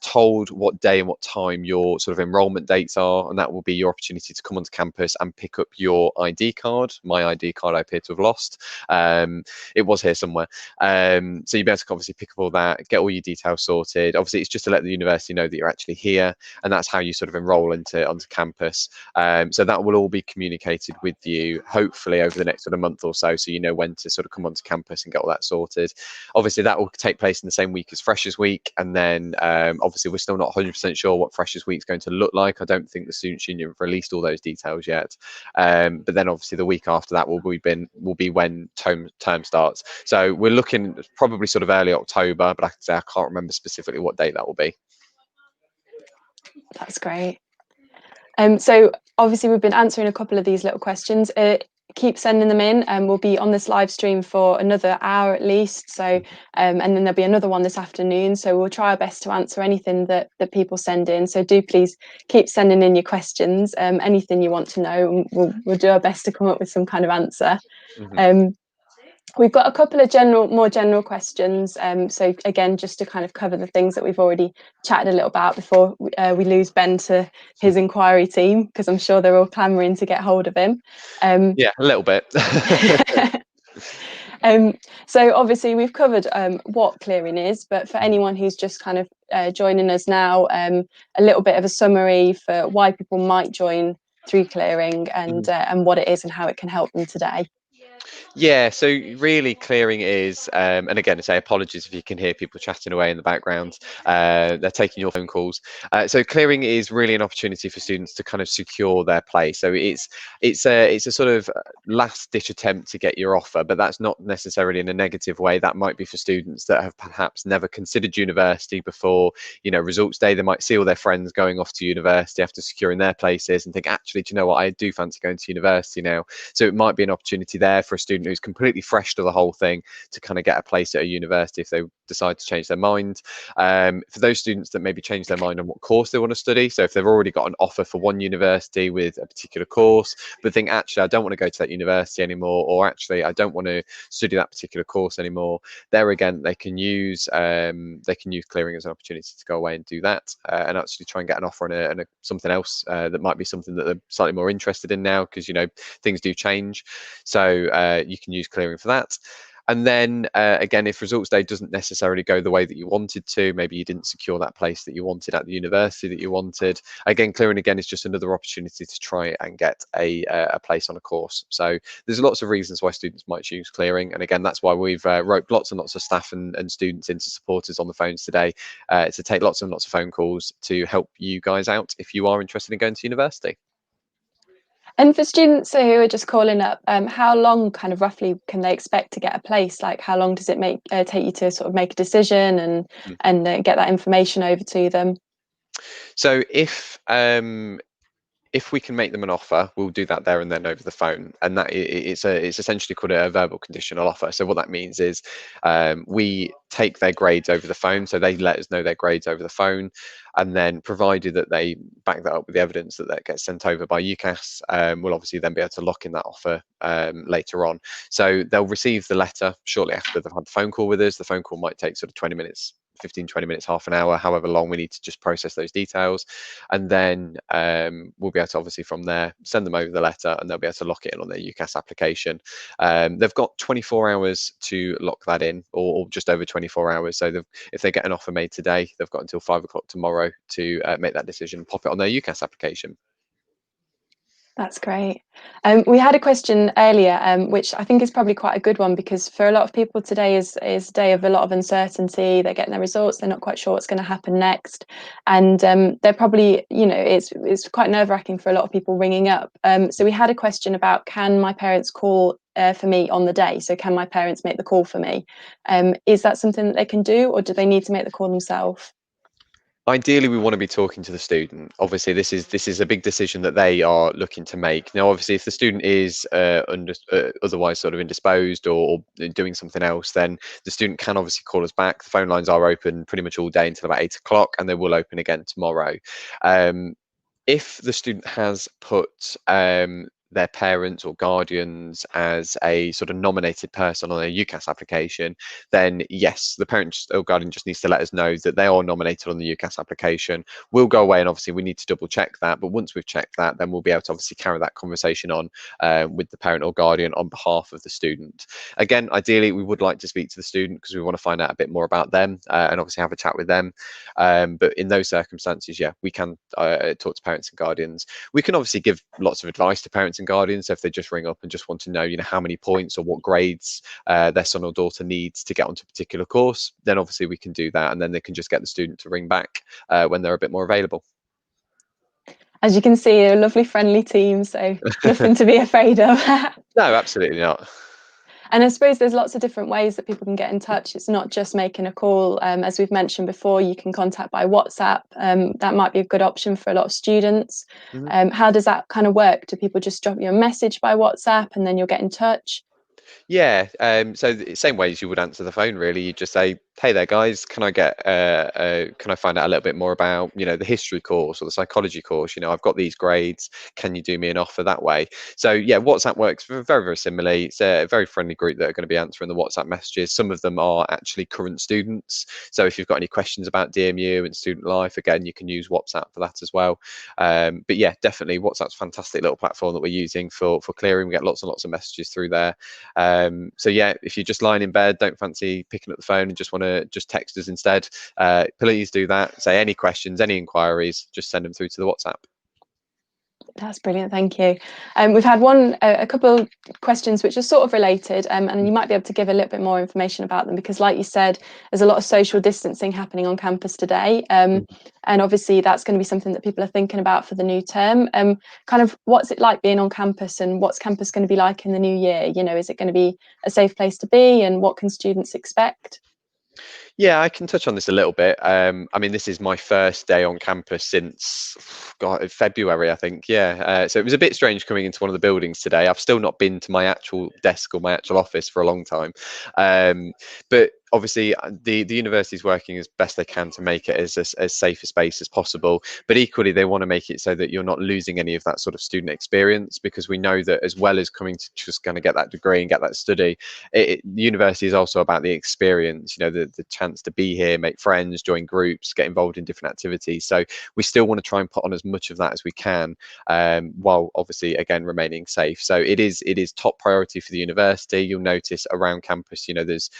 told what day and what time your sort of enrollment dates are, and that will be your opportunity to come onto campus and pick up your ID card. My ID card I appear to have lost. It was here somewhere. So you'll be able to obviously pick up all that, get all your details sorted. Obviously it's just to let the university know that you're actually here, and that's how you sort of enroll onto campus. So that will all be communicated with you hopefully over the next sort of month or so, so you know when to sort of come onto campus and get all that sorted. Obviously, that will take place in the same week as Freshers Week, and then obviously we're still not 100% sure what Freshers Week is going to look like. I don't think the Students' Union have released all those details yet. But then obviously the week after that will be when term starts. So we're looking probably sort of early October, but I can say I can't remember specifically what date that will be. That's great. So obviously we've been answering a couple of these little questions. Keep sending them in, and we'll be on this live stream for another hour at least. So and then there'll be another one this afternoon. So we'll try our best to answer anything that people send in. So do please keep sending in your questions. Anything you want to know, we'll do our best to come up with some kind of answer. We've got a couple of more general questions. So again, just to kind of cover the things that we've already chatted a little about before we lose Ben to his inquiry team, because I'm sure they're all clamouring to get hold of him. Yeah, a little bit. So obviously we've covered what clearing is, but for anyone who's just kind of joining us now, a little bit of a summary for why people might join through clearing and what it is and how it can help them today. Yeah, so really clearing is, and again, I say apologies if you can hear people chatting away in the background. They're taking your phone calls. So clearing is really an opportunity for students to kind of secure their place. So it's a sort of last ditch attempt to get your offer, but that's not necessarily in a negative way. That might be for students that have perhaps never considered university before. You know, results day, they might see all their friends going off to university after securing their places and think, actually, do you know what? I do fancy going to university now. So it might be an opportunity there for a student who's completely fresh to the whole thing to kind of get a place at a university if they decide to change their mind. For those students that maybe change their mind on what course they want to study, so if they've already got an offer for one university with a particular course, but think, actually, I don't want to go to that university anymore, or actually, I don't want to study that particular course anymore, there again, they can use clearing as an opportunity to go away and do that, and actually try and get an offer on something else that might be something that they're slightly more interested in now, because, you know, things do change. So you can use clearing for that. And then again, if results day doesn't necessarily go the way that you wanted to, maybe you didn't secure that place that you wanted at the university that you wanted, again, clearing again is just another opportunity to try and get a place on a course. So there's lots of reasons why students might choose clearing, and again, that's why we've roped lots and lots of staff and students in to support us on the phones today, to take lots and lots of phone calls to help you guys out if you are interested in going to university. And for students who are just calling up, how long kind of roughly can they expect to get a place? Like, how long does it take you to sort of make a decision and get that information over to them? So if we can make them an offer, we'll do that there and then over the phone, and that it's essentially called a verbal conditional offer. So what that means is we take their grades over the phone, so they let us know their grades over the phone, and then provided that they back that up with the evidence that gets sent over by UCAS, we'll obviously then be able to lock in that offer later on. So they'll receive the letter shortly after they've had the phone call with us. The phone call might take sort of 20 minutes, 15-20 minutes, half an hour, however long we need to just process those details, and then we'll be able to obviously from there send them over the letter, and they'll be able to lock it in on their UCAS application. They've got 24 hours to lock that in, or just over 24 hours. So if they get an offer made today, they've got until 5 o'clock tomorrow to make that decision, pop it on their UCAS application. That's great. We had a question earlier, which I think is probably quite a good one, because for a lot of people today is a day of a lot of uncertainty. They're getting their results, they're not quite sure what's going to happen next, and they're probably, you know, it's quite nerve-wracking for a lot of people ringing up. So we had a question about, can my parents call for me on the day? So can my parents make the call for me? Is that something that they can do, or do they need to make the call themselves? Ideally, we want to be talking to the student. Obviously, this is a big decision that they are looking to make. Now, obviously, if the student is otherwise sort of indisposed or doing something else, then the student can obviously call us back. The phone lines are open pretty much all day until about 8 o'clock, and they will open again tomorrow. If the student has put their parents or guardians as a sort of nominated person on a UCAS application, then yes, the parent or guardian just needs to let us know that they are nominated on the UCAS application. We'll go away and obviously we need to double check that, but once we've checked that, then we'll be able to obviously carry that conversation on with the parent or guardian on behalf of the student. Again, ideally, we would like to speak to the student because we want to find out a bit more about them and obviously have a chat with them. But in those circumstances, yeah, we can talk to parents and guardians. We can obviously give lots of advice to parents and guardians. So if they just ring up and just want to know, how many points or what grades their son or daughter needs to get onto a particular course, then obviously we can do that, and then they can just get the student to ring back when they're a bit more available. As you can see, a lovely friendly team, so nothing to be afraid of. No, absolutely not. And I suppose there's lots of different ways that people can get in touch. It's not just making a call. As we've mentioned before, you can contact by WhatsApp. That might be a good option for a lot of students. How does that kind of work? Do people just drop you a message by WhatsApp and then you'll get in touch? Yeah, so the same way as you would answer the phone, really. You just say, "Hey there, guys, can I find out a little bit more about, the history course or the psychology course? I've got these grades. Can you do me an offer that way?" So yeah, WhatsApp works very, very similarly. It's a very friendly group that are going to be answering the WhatsApp messages. Some of them are actually current students. So if you've got any questions about DMU and student life, again, you can use WhatsApp for that as well. But yeah, definitely WhatsApp's a fantastic little platform that we're using for clearing. We get lots and lots of messages through there. So yeah, if you're just lying in bed, don't fancy picking up the phone and just want to just text us instead, please do that. Say any questions, any inquiries, just send them through to the WhatsApp. That's brilliant, thank you. We've had a couple questions which are sort of related, and you might be able to give a little bit more information about them, because like you said, there's a lot of social distancing happening on campus today, and obviously that's going to be something that people are thinking about for the new term. Kind of what's it like being on campus, and what's campus going to be like in the new year? Is it going to be a safe place to be, and what can students expect? Yeah, I can touch on this a little bit. I mean, this is my first day on campus since February, I think. Yeah, so it was a bit strange coming into one of the buildings today. I've still not been to my actual desk or my actual office for a long time, but obviously the university is working as best they can to make it as safe a space as possible, but equally they want to make it so that you're not losing any of that sort of student experience, because we know that as well as coming to just kind of get that degree and get that study, the university is also about the experience, the chance to be here, make friends, join groups, get involved in different activities. So we still want to try and put on as much of that as we can, while obviously again remaining safe. So it is top priority for the university. You'll notice around campus, there's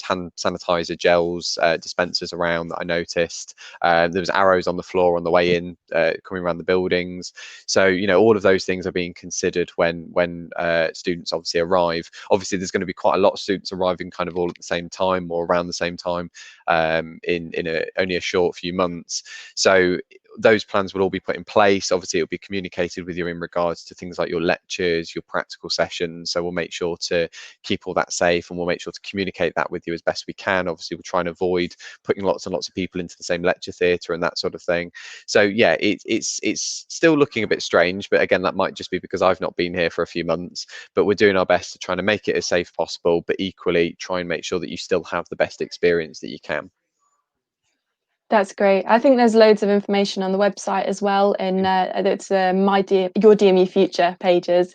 hand sanitizer gels dispensers around that I noticed. There was arrows on the floor on the way in, coming around the buildings. So all of those things are being considered when students obviously arrive. Obviously there's going to be quite a lot of students arriving kind of all at the same time or around the same time, in only a short few months. So those plans will all be put in place. Obviously, it'll be communicated with you in regards to things like your lectures, your practical sessions. So we'll make sure to keep all that safe, and we'll make sure to communicate that with you as best we can. Obviously, we'll try and avoid putting lots and lots of people into the same lecture theatre and that sort of thing. So yeah, it's still looking a bit strange, but again, that might just be because I've not been here for a few months. But we're doing our best to try to make it as safe as possible, but equally try and make sure that you still have the best experience that you can. That's great. I think there's loads of information on the website as well, and it's your DMU Future pages,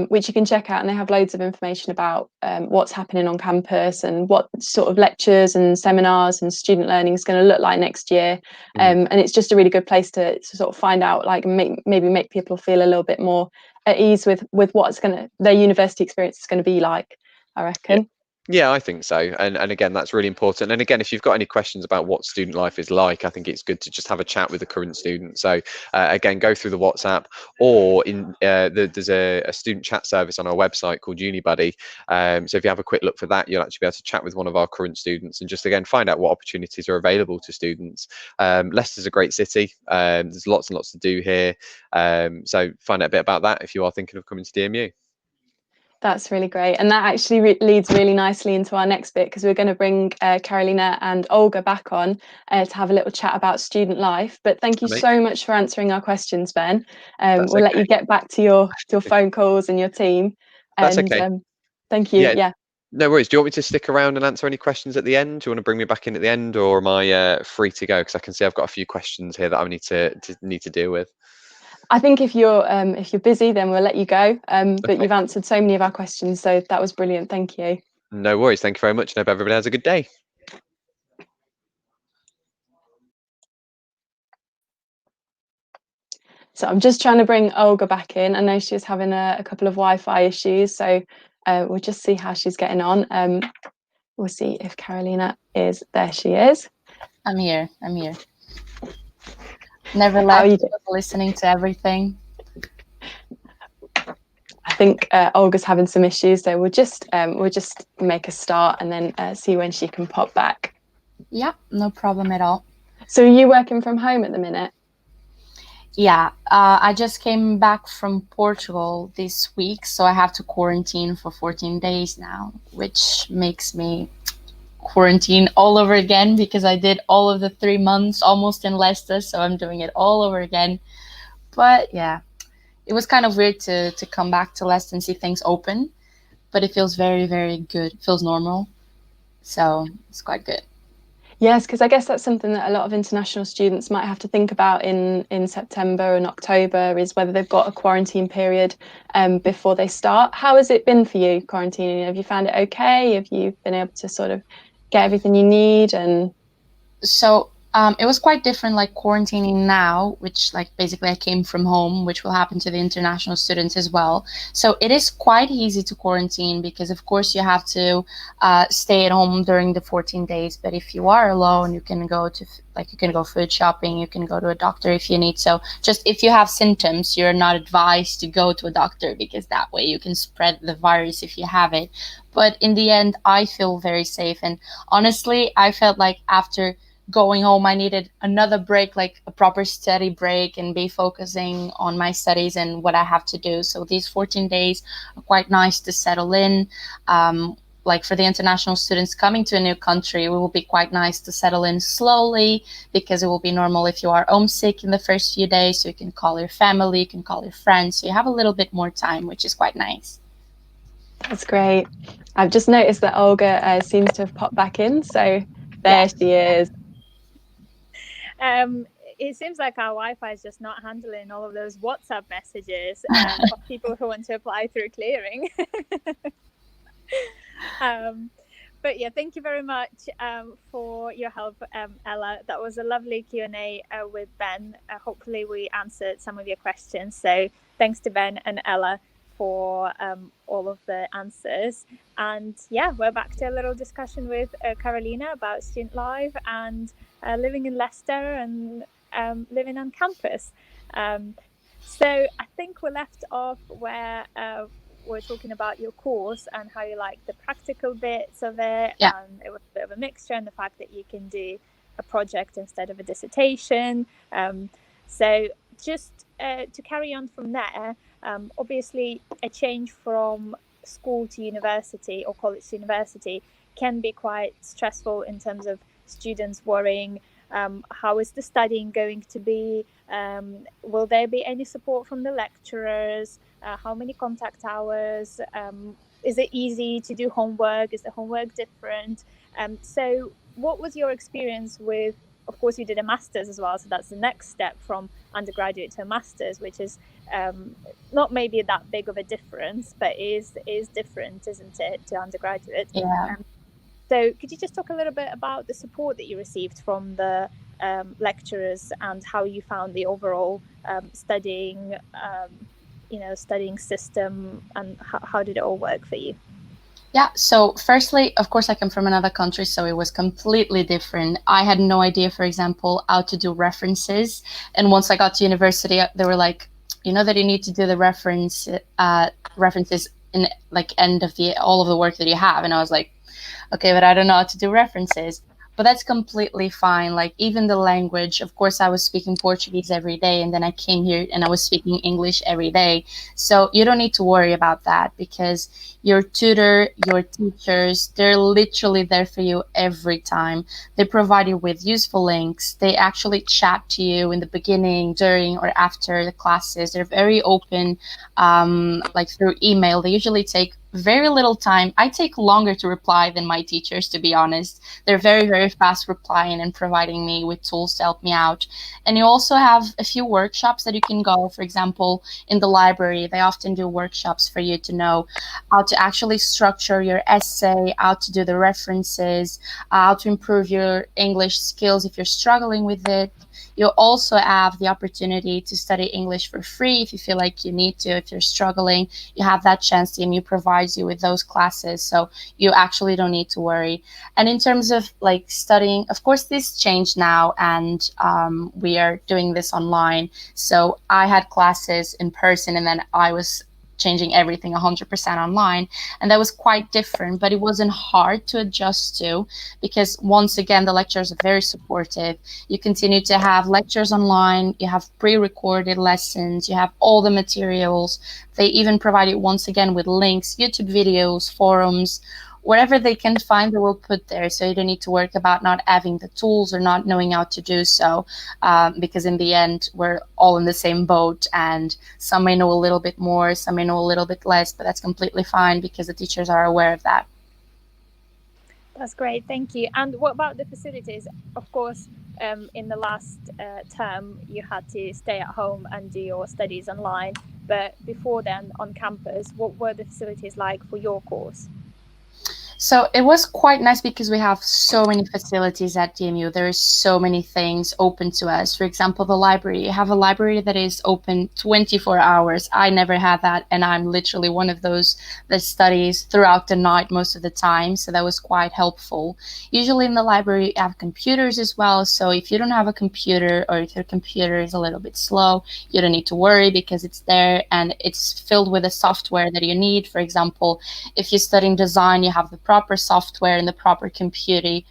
which you can check out, and they have loads of information about what's happening on campus and what sort of lectures and seminars and student learning is going to look like next year. And it's just a really good place to sort of find out, like maybe make people feel a little bit more at ease with what's their university experience is going to be like, I reckon. Yeah. Yeah, I think so. And again, that's really important. And again, if you've got any questions about what student life is like, I think it's good to just have a chat with the current student. So again, go through the WhatsApp, or there's a student chat service on our website called UniBuddy. So if you have a quick look for that, you'll actually be able to chat with one of our current students and just again find out what opportunities are available to students. Leicester's a great city. There's lots and lots to do here. So find out a bit about that if you are thinking of coming to DMU. That's really great. And that actually leads really nicely into our next bit, because we're going to bring Carolina and Olga back on to have a little chat about student life. But thank you so much for answering our questions, Ben. We'll let you get back to your phone calls and your team. That's okay. Thank you. Yeah. No worries. Do you want me to stick around and answer any questions at the end? Do you want to bring me back in at the end, or am I free to go? Because I can see I've got a few questions here that I need to deal with. I think if you're busy, then we'll let you go. But you've answered so many of our questions, so that was brilliant. Thank you. No worries. Thank you very much. And I hope everybody has a good day. So I'm just trying to bring Olga back in. I know she's having a couple of Wi-Fi issues, so we'll just see how she's getting on. We'll see if Carolina is there. She is. I'm here. Never left, listening to everything. I think Olga's having some issues, so we'll just make a start and then see when she can pop back. Yeah, no problem at all. So are you working from home at the minute? Yeah, I just came back from Portugal this week, so I have to quarantine for 14 days now, which makes me quarantine all over again because I did all of the 3 months almost in Leicester, so I'm doing it all over again. But yeah, it was kind of weird to come back to Leicester and see things open, but it feels very, very good. It feels normal, so it's quite good. Yes, because I guess that's something that a lot of international students might have to think about in September and October, is whether they've got a quarantine period before they start. How has it been for you, quarantining? Have you found it okay? Have you been able to sort of get everything you need? And So it was quite different, like quarantining now, which like basically I came from home, which will happen to the international students as well. So it is quite easy to quarantine because of course you have to stay at home during the 14 days. But if you are alone, you can go to you can go food shopping, you can go to a doctor if you need. So just if you have symptoms, you're not advised to go to a doctor because that way you can spread the virus if you have it. But in the end, I feel very safe. And honestly, I felt like after going home, I needed another break, like a proper study break, and be focusing on my studies and what I have to do. So these 14 days are quite nice to settle in. Like for the international students coming to a new country, it will be quite nice to settle in slowly because it will be normal if you are homesick in the first few days. So you can call your family, you can call your friends. So you have a little bit more time, which is quite nice. that's great. I've just noticed that Olga seems to have popped back in. So there she is. It seems like our Wi-Fi is just not handling all of those WhatsApp messages of people who want to apply through clearing. But yeah, thank you very much for your help, Ella. That was a lovely Q&A with Ben. Hopefully we answered some of your questions. So thanks to Ben and Ella for all of the answers. And yeah, we're back to a little discussion with Carolina about student life and living in Leicester and living on campus. So I think we left off where we're talking about your course and how you like the practical bits of it. Yeah. And it was a bit of a mixture, and the fact that you can do a project instead of a dissertation. So just to carry on from there, obviously a change from school to university or college to university can be quite stressful in terms of students worrying, how is the studying going to be? Will there be any support from the lecturers? How many contact hours? Is it easy to do homework? Is the homework different? So what was your experience with, of course you did a master's as well, so that's the next step from undergraduate to a master's, which is not maybe that big of a difference, but is different, isn't it, to undergraduate? Yeah. So could you just talk a little bit about the support that you received from the lecturers and how you found the overall studying system, and how did it all work for you? Yeah, so firstly, of course, I come from another country, so it was completely different. I had no idea, for example, how to do references. And once I got to university, they were like, you know that you need to do the references in like end of all of the work that you have. And I was like, okay, but I don't know how to do references. But that's completely fine. Like even the language, of course, I was speaking Portuguese every day, and then I came here and I was speaking English every day. So you don't need to worry about that because your tutor, your teachers, they're literally there for you every time. They provide you with useful links. They actually chat to you in the beginning, during, or after the classes. They're very open, like through email. They usually take very little time. I take longer to reply than my teachers, to be honest. They're very, very fast replying and providing me with tools to help me out. And you also have a few workshops that you can go. For example, in the library, they often do workshops for you to know how to actually structure your essay, how to do the references, how to improve your English skills if you're struggling with it. You also have the opportunity to study English for free if you feel like you need to. If you're struggling, you have that chance. The MU provides you with those classes, so you actually don't need to worry. And in terms of like studying, of course, this changed now, and we are doing this online. So I had classes in person, and then I was changing everything 100% online. And that was quite different, but it wasn't hard to adjust to, because once again, the lecturers are very supportive. You continue to have lectures online, you have pre-recorded lessons, you have all the materials. They even provide you once again with links, YouTube videos, forums, wherever they can find, they will put there. So you don't need to worry about not having the tools or not knowing how to do so, because in the end, we're all in the same boat, and some may know a little bit more, some may know a little bit less, but that's completely fine because the teachers are aware of that. That's great, thank you. And what about the facilities? Of course, in the last term, you had to stay at home and do your studies online. But before then, on campus, what were the facilities like for your course? So it was quite nice because we have so many facilities at DMU. There's so many things open to us. For example, the library. You have a library that is open 24 hours. I never had that, and I'm literally one of those that studies throughout the night most of the time. So that was quite helpful. Usually in the library, you have computers as well. So if you don't have a computer, or if your computer is a little bit slow, you don't need to worry because it's there and it's filled with the software that you need. For example, if you're studying design, you have the proper software and the proper computer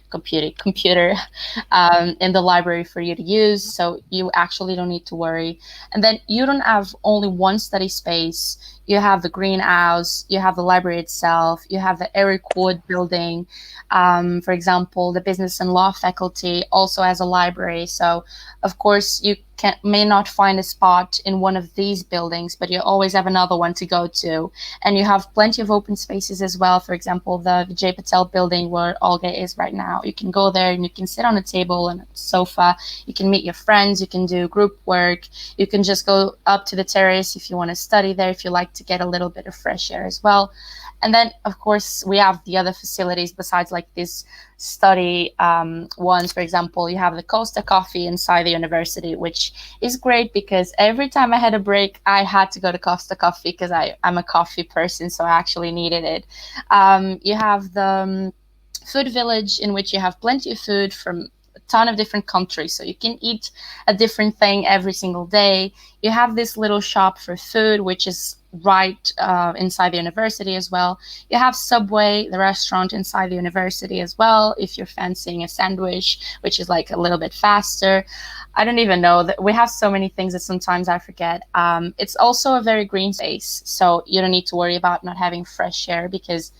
in the library for you to use, so you actually don't need to worry. And then you don't have only one study space. You have the greenhouse, you have the library itself, you have the Eric Wood building. For example, the business and law faculty also has a library. So of course you may not find a spot in one of these buildings, but you always have another one to go to. And you have plenty of open spaces as well. For example, the Vijay Patel building where Olga is right now. You can go there and you can sit on a table and a sofa. You can meet your friends. You can do group work. You can just go up to the terrace if you want to study there, if you like to get a little bit of fresh air as well. And then, of course, we have the other facilities besides like this study ones. For example, you have the Costa Coffee inside the university, which is great because every time I had a break, I had to go to Costa Coffee because I'm a coffee person, so I actually needed it. You have the food village, in which you have plenty of food from a ton of different countries, so you can eat a different thing every single day. You have this little shop for food, which is right inside the university as well. You have Subway, the restaurant inside the university as well, if you're fancying a sandwich, which is like a little bit faster. I don't even know that we have so many things that sometimes I forget. It's also a very green space, so you don't need to worry about not having fresh air because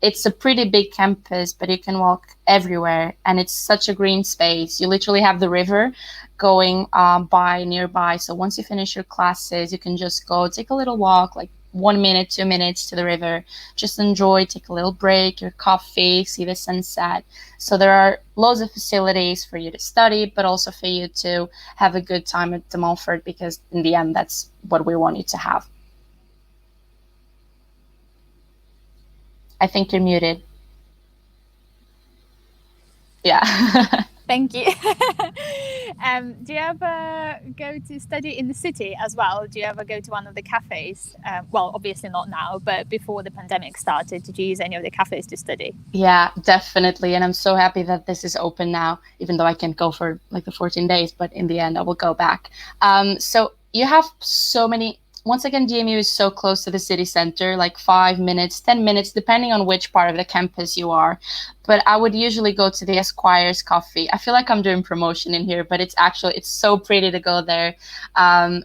it's a pretty big campus, but you can walk everywhere, and it's such a green space. You literally have the river going by nearby. So once you finish your classes, you can just go take a little walk, like 1 minute, 2 minutes to the river, just enjoy, take a little break, your coffee, see the sunset. So there are loads of facilities for you to study, but also for you to have a good time at the Montfort, because in the end, that's what we want you to have. I think you're muted. Yeah. Thank you. Do you ever go to study in the city as well? Do you ever go to one of the cafes? Well, obviously not now, but before the pandemic started, did you use any of the cafes to study? Yeah, definitely. And I'm so happy that this is open now, even though I can't go for like the 14 days, but in the end, I will go back. So you have so many. Once again, DMU is so close to the city center, like 5 minutes, 10 minutes, depending on which part of the campus you are. But I would usually go to the Esquire's Coffee. I feel like I'm doing promotion in here, but it's so pretty to go there.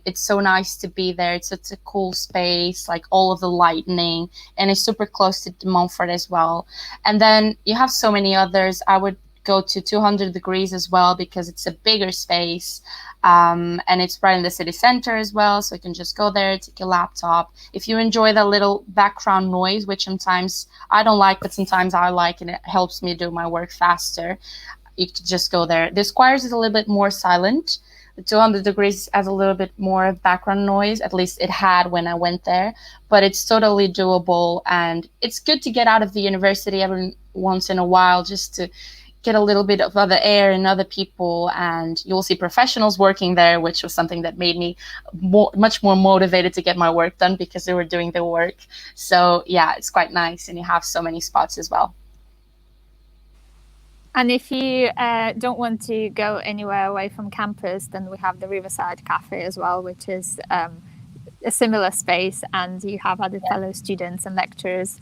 It's so nice to be there. It's such a cool space, like all of the lighting, and it's super close to Montfort as well. And then you have so many others. I would go to 200 Degrees as well because it's a bigger space. And it's right in the city center as well, so you can just go there, take your laptop. If you enjoy the little background noise, which sometimes I don't like, but sometimes I like, and it helps me do my work faster, you can just go there. The Squires is a little bit more silent. The 200 Degrees has a little bit more background noise, at least it had when I went there, but it's totally doable, and it's good to get out of the university every once in a while just to get a little bit of other air and other people, and you'll see professionals working there, which was something that made me much more motivated to get my work done because they were doing the work. So yeah, it's quite nice, and you have so many spots as well. And if you don't want to go anywhere away from campus, then we have the Riverside Cafe as well, which is a similar space, and you have other fellow students and lecturers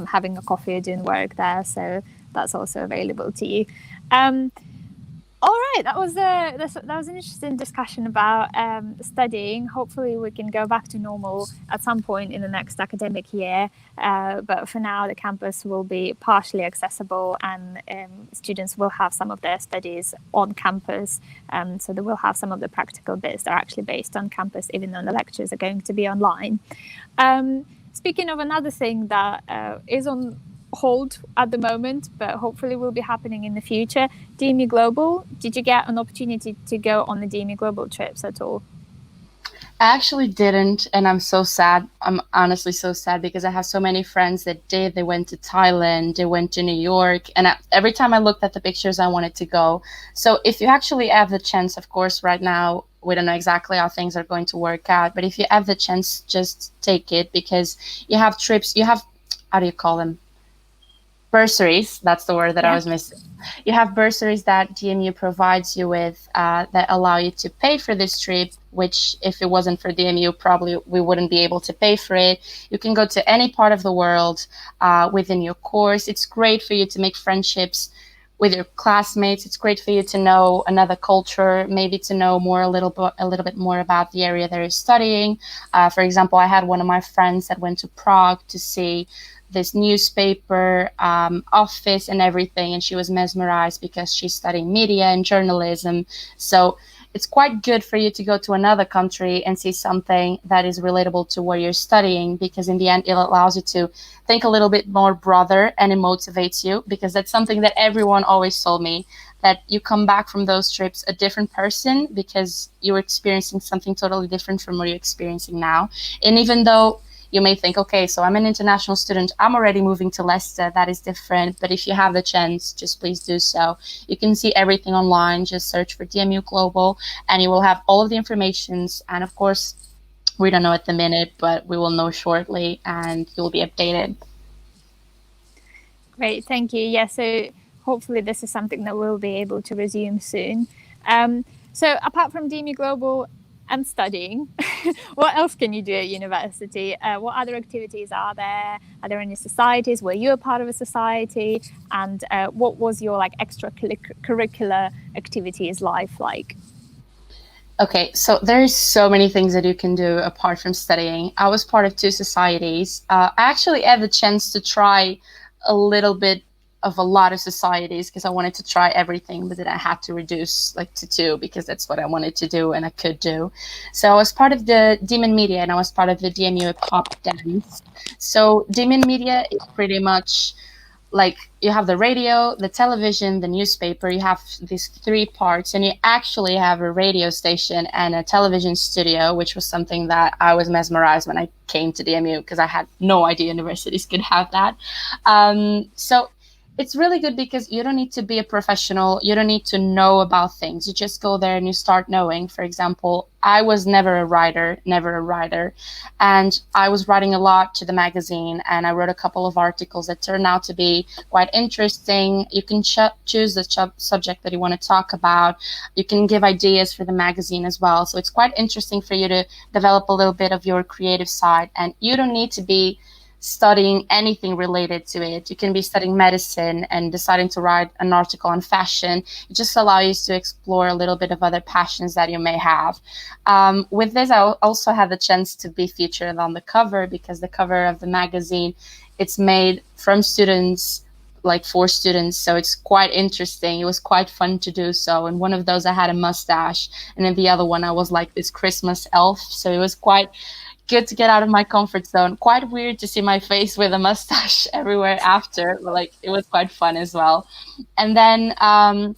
having a coffee or doing work there. So that's also available to you. All right, that was an interesting discussion about studying. Hopefully we can go back to normal at some point in the next academic year. But for now, the campus will be partially accessible, and students will have some of their studies on campus. So they will have some of the practical bits that are actually based on campus, even though the lectures are going to be online. Speaking of another thing that is on hold at the moment, but hopefully will be happening in the future, DMU Global. Did you get an opportunity to go on the DMU Global trips at all? I actually didn't, and I'm so sad. I'm honestly so sad because I have so many friends that did. They went to Thailand, they went to New York, and every time I looked at the pictures, I wanted to go. So if you actually have the chance, of course, right now, we don't know exactly how things are going to work out, but if you have the chance, just take it, because you have trips, you have, how do you call them? Bursaries, that's the word that I was missing. You have bursaries that DMU provides you with that allow you to pay for this trip, which if it wasn't for DMU, probably we wouldn't be able to pay for it. You can go to any part of the world within your course. It's great for you to make friendships with your classmates. It's great for you to know another culture, maybe to know a little bit more about the area that you're studying. For example, I had one of my friends that went to Prague to see this newspaper office and everything, and she was mesmerized because she's studying media and journalism. So it's quite good for you to go to another country and see something that is relatable to what you're studying, because in the end it allows you to think a little bit more broader, and it motivates you, because that's something that everyone always told me, that you come back from those trips a different person because you're experiencing something totally different from what you're experiencing now. And even though you may think, okay, so I'm an international student, I'm already moving to Leicester, that is different. But if you have the chance, just please do so. You can see everything online, just search for DMU Global, and you will have all of the informations. And of course, we don't know at the minute, but we will know shortly, and you'll be updated. Great, thank you. Yeah, so hopefully this is something that we'll be able to resume soon. So apart from DMU Global and studying, what else can you do at university? What other activities are there? Are there any societies? Were you a part of a society? And what was your extracurricular activities life like? Okay, so there's so many things that you can do apart from studying. I was part of 2 societies. I actually had the chance to try a little bit of a lot of societies because I wanted to try everything, but then I had to reduce to 2 because that's what I wanted to do and I could do. So I was part of the Demon Media, and I was part of the DMU Pop Dance. So Demon Media is pretty much you have the radio, the television, the newspaper. You have these 3 parts, and you actually have a radio station and a television studio, which was something that I was mesmerized when I came to DMU because I had no idea universities could have that. So it's really good because you don't need to be a professional. You don't need to know about things. You just go there and you start knowing. For example, I was never a writer. And I was writing a lot to the magazine, and I wrote a couple of articles that turned out to be quite interesting. You can choose the subject that you want to talk about. You can give ideas for the magazine as well. So it's quite interesting for you to develop a little bit of your creative side. And you don't need to be studying anything related to it. You can be studying medicine and deciding to write an article on fashion. It just allows you to explore a little bit of other passions that you may have. With this, I also had the chance to be featured on the cover, because the cover of the magazine, it's made from students, for students. So it's quite interesting. It was quite fun to do so. And one of those, I had a mustache, and in the other one, I was like this Christmas elf. So it was quite good to get out of my comfort zone. Quite weird to see my face with a mustache everywhere after, but it was quite fun as well. And then I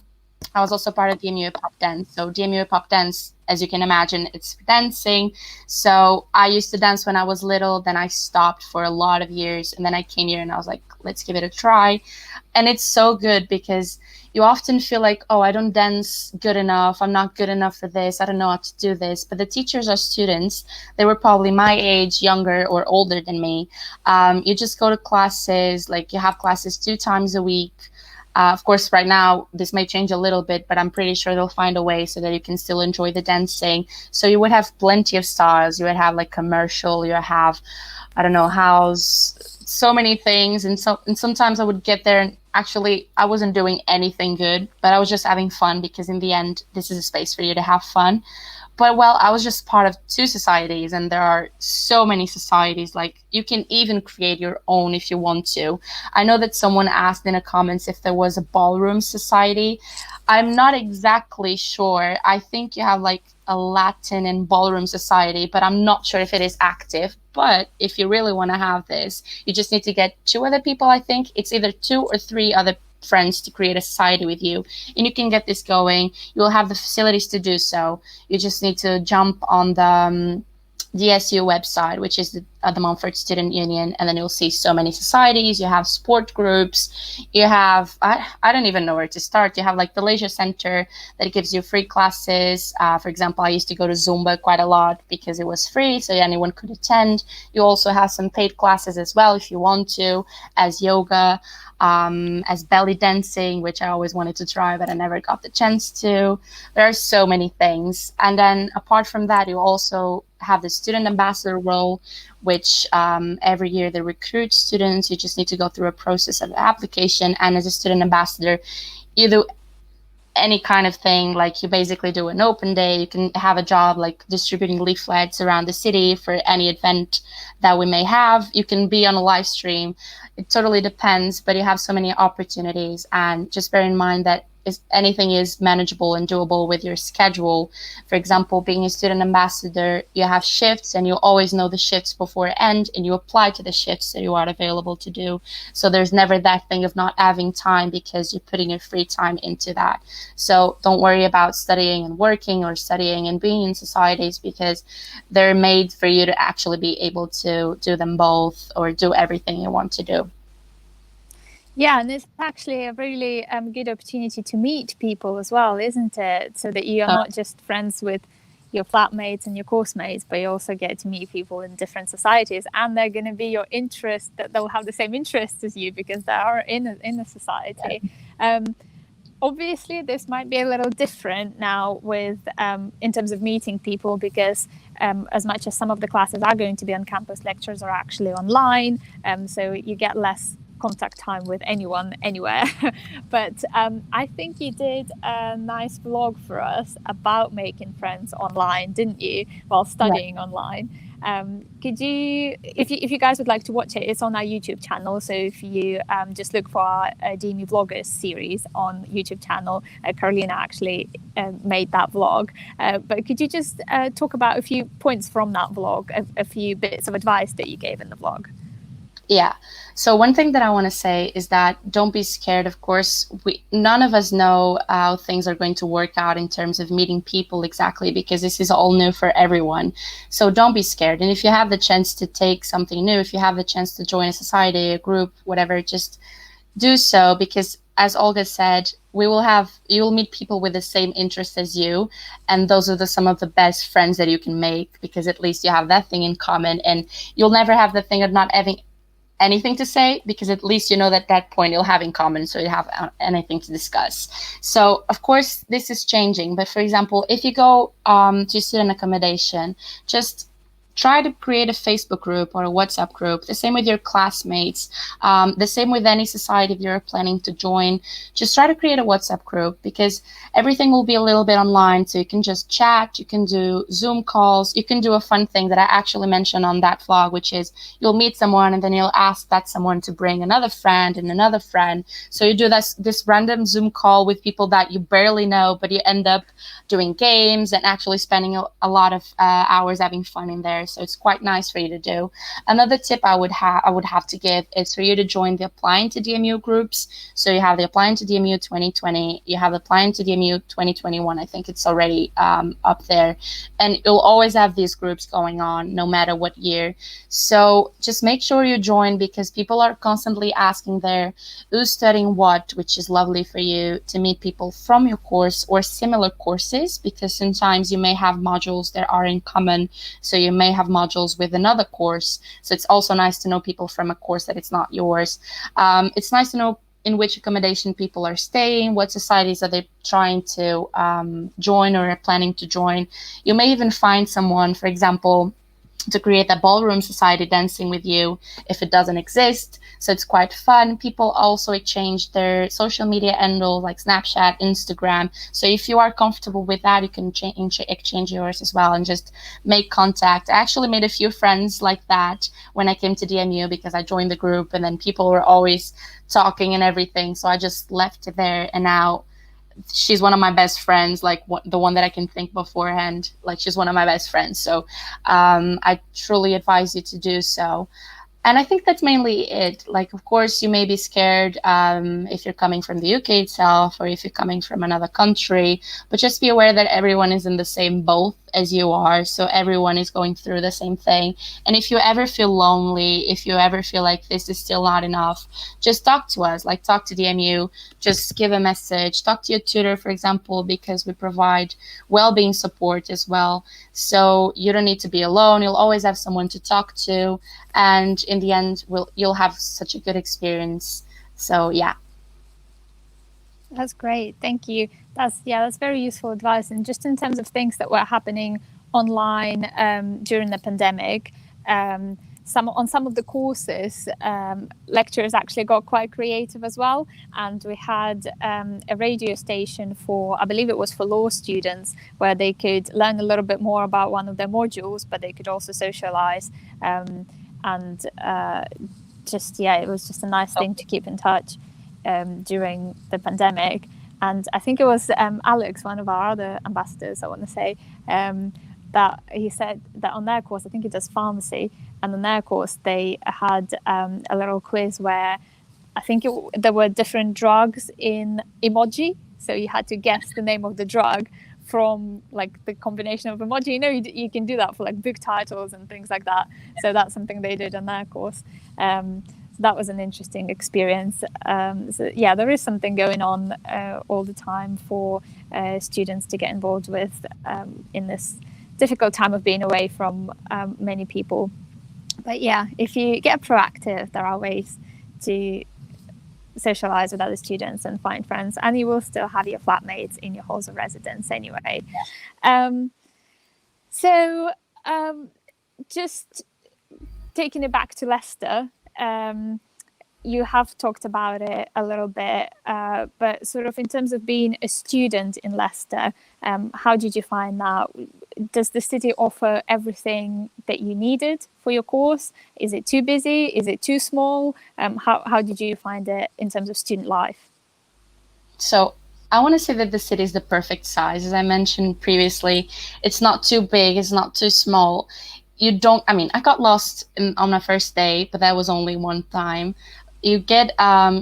was also part of DMU Pop Dance. So DMU Pop Dance, as you can imagine, it's dancing. So I used to dance when I was little, then I stopped for a lot of years, and then I came here and I was like, let's give it a try. And it's so good because you often feel like, oh, I don't dance good enough. I'm not good enough for this. I don't know how to do this. But the teachers are students. They were probably my age, younger or older than me. You just go to classes, you have classes 2 times a week. Of course, right now, this may change a little bit, but I'm pretty sure they'll find a way so that you can still enjoy the dancing. So you would have plenty of styles. You would have like commercial, you have, I don't know, house, so many things. And sometimes I would get there and actually I wasn't doing anything good, but I was just having fun, because in the end, this is a space for you to have fun. But well, I was just part of 2 societies, and there are so many societies. Like, you can even create your own if you want to. I know that someone asked in the comments if there was a ballroom society. I'm not exactly sure. I think you have like a Latin and ballroom society, but I'm not sure if it is active. But if you really want to have this, you just need to get 2 other people. I think it's either 2 or 3 other friends to create a society with you, and you can get this going. You will have the facilities to do so. You just need to jump on the DSU website, which is the Montfort Student Union, and then you'll see so many societies. You have sport groups. You have, I don't even know where to start. You have like the leisure center that gives you free classes. For example, I used to go to Zumba quite a lot because it was free, so anyone could attend. You also have some paid classes as well if you want to, as yoga, as belly dancing, which I always wanted to try, but I never got the chance to. There are so many things. And then apart from that, you also have the student ambassador role, which every year they recruit students. You just need to go through a process of application. And as a student ambassador, you do any kind of thing. Like, you basically do an open day. You can have a job like distributing leaflets around the city for any event that we may have. You can be on a live stream. It totally depends, but you have so many opportunities. And just bear in mind that anything is manageable and doable with your schedule. For example, being a student ambassador, you have shifts, and you always know the shifts before end, and you apply to the shifts that you are available to do. So there's never that thing of not having time because you're putting your free time into that. So don't worry about studying and working, or studying and being in societies, because they're made for you to actually be able to do them both, or do everything you want to do. Yeah, and it's actually a really good opportunity to meet people as well, isn't it? So that you are not just friends with your flatmates and your course mates, but you also get to meet people in different societies, and they're going to be your interest, that they'll have the same interests as you because they are in a society. Obviously, this might be a little different now with in terms of meeting people, because as much as some of the classes are going to be on campus, lectures are actually online, so you get less contact time with anyone anywhere. But I think you did a nice vlog for us about making friends online, didn't you, while studying online? Could you, if you guys would like to watch it, it's on our YouTube channel. So if you just look for our DMU Vloggers series on YouTube channel, Carolina actually made that vlog. But could you just talk about a few points from that vlog, a few bits of advice that you gave in the vlog? Yeah. So one thing that I want to say is that don't be scared. Of course, none of us know how things are going to work out in terms of meeting people exactly, because this is all new for everyone. So don't be scared. And if you have the chance to take something new, if you have the chance to join a society, a group, whatever, just do so, because as Olga said, you will meet people with the same interests as you, and those are some of the best friends that you can make, because at least you have that thing in common, and you'll never have the thing of not having anything to say, because at least you know that that point you'll have in common, so you have anything to discuss. So of course this is changing, but for example, if you go to student accommodation, just try to create a Facebook group or a WhatsApp group. The same with your classmates. The same with any society if you're planning to join. Just try to create a WhatsApp group, because everything will be a little bit online. So you can just chat, you can do Zoom calls, you can do a fun thing that I actually mentioned on that vlog, which is you'll meet someone and then you'll ask that someone to bring another friend and another friend. So you do this random Zoom call with people that you barely know, but you end up doing games and actually spending a lot of hours having fun in there. So it's quite nice for you to do. Another tip I would have to give is for you to join the Applying to DMU groups. So you have the Applying to DMU 2020, you have the Applying to DMU 2021. I think it's already up there, and you'll always have these groups going on no matter what year. So just make sure you join, because people are constantly asking there who's studying what, which is lovely for you to meet people from your course or similar courses, because sometimes you may have modules that are in common. So you may have modules with another course. So it's also nice to know people from a course that it's not yours. It's nice to know in which accommodation people are staying, what societies are they trying to join or are planning to join. You may even find someone, for example, to create a ballroom society dancing with you if it doesn't exist. So it's quite fun. People also exchange their social media handles like Snapchat, Instagram. So if you are comfortable with that, you can exchange yours as well and just make contact. I actually made a few friends like that when I came to DMU because I joined the group and then people were always talking and everything. So I just left it there, and now she's one of my best friends, like the one that I can think beforehand. Like, she's one of my best friends. So I truly advise you to do so. And I think that's mainly it. Like, of course, you may be scared if you're coming from the UK itself or if you're coming from another country, but just be aware that everyone is in the same boat as you are. So everyone is going through the same thing. And if you ever feel lonely, if you ever feel like this is still not enough, just talk to us, like talk to DMU, just give a message, talk to your tutor, for example, because we provide well-being support as well. So you don't need to be alone. You'll always have someone to talk to. And in the end, you'll have such a good experience. So yeah. That's great. Thank you. That's very useful advice. And just in terms of things that were happening online during the pandemic, some of the courses, lecturers actually got quite creative as well. And we had a radio station for, I believe it was for law students, where they could learn a little bit more about one of their modules, but they could also socialize. It was just a nice thing to keep in touch during the pandemic. And I think it was Alex, one of our other ambassadors, I want to say, that he said that on their course, I think he does pharmacy, and on their course they had a little quiz where I think there were different drugs in emoji, so you had to guess the name of the drug from like the combination of emoji. You know, you can do that for like book titles and things like that. So that's something they did on their course. So that was an interesting experience. There is something going on all the time for students to get involved with in this difficult time of being away from many people. But yeah, if you get proactive, there are ways to socialize with other students and find friends, and you will still have your flatmates in your halls of residence anyway. Just taking it back to Leicester, you have talked about it a little bit, but sort of in terms of being a student in Leicester, how did you find that? Does the city offer everything that you needed for your course? Is it too busy? Is it too small? How did you find it in terms of student life? So I want to say that the city is the perfect size. As I mentioned previously, it's not too big, it's not too small. I got lost on my first day, but that was only one time. You get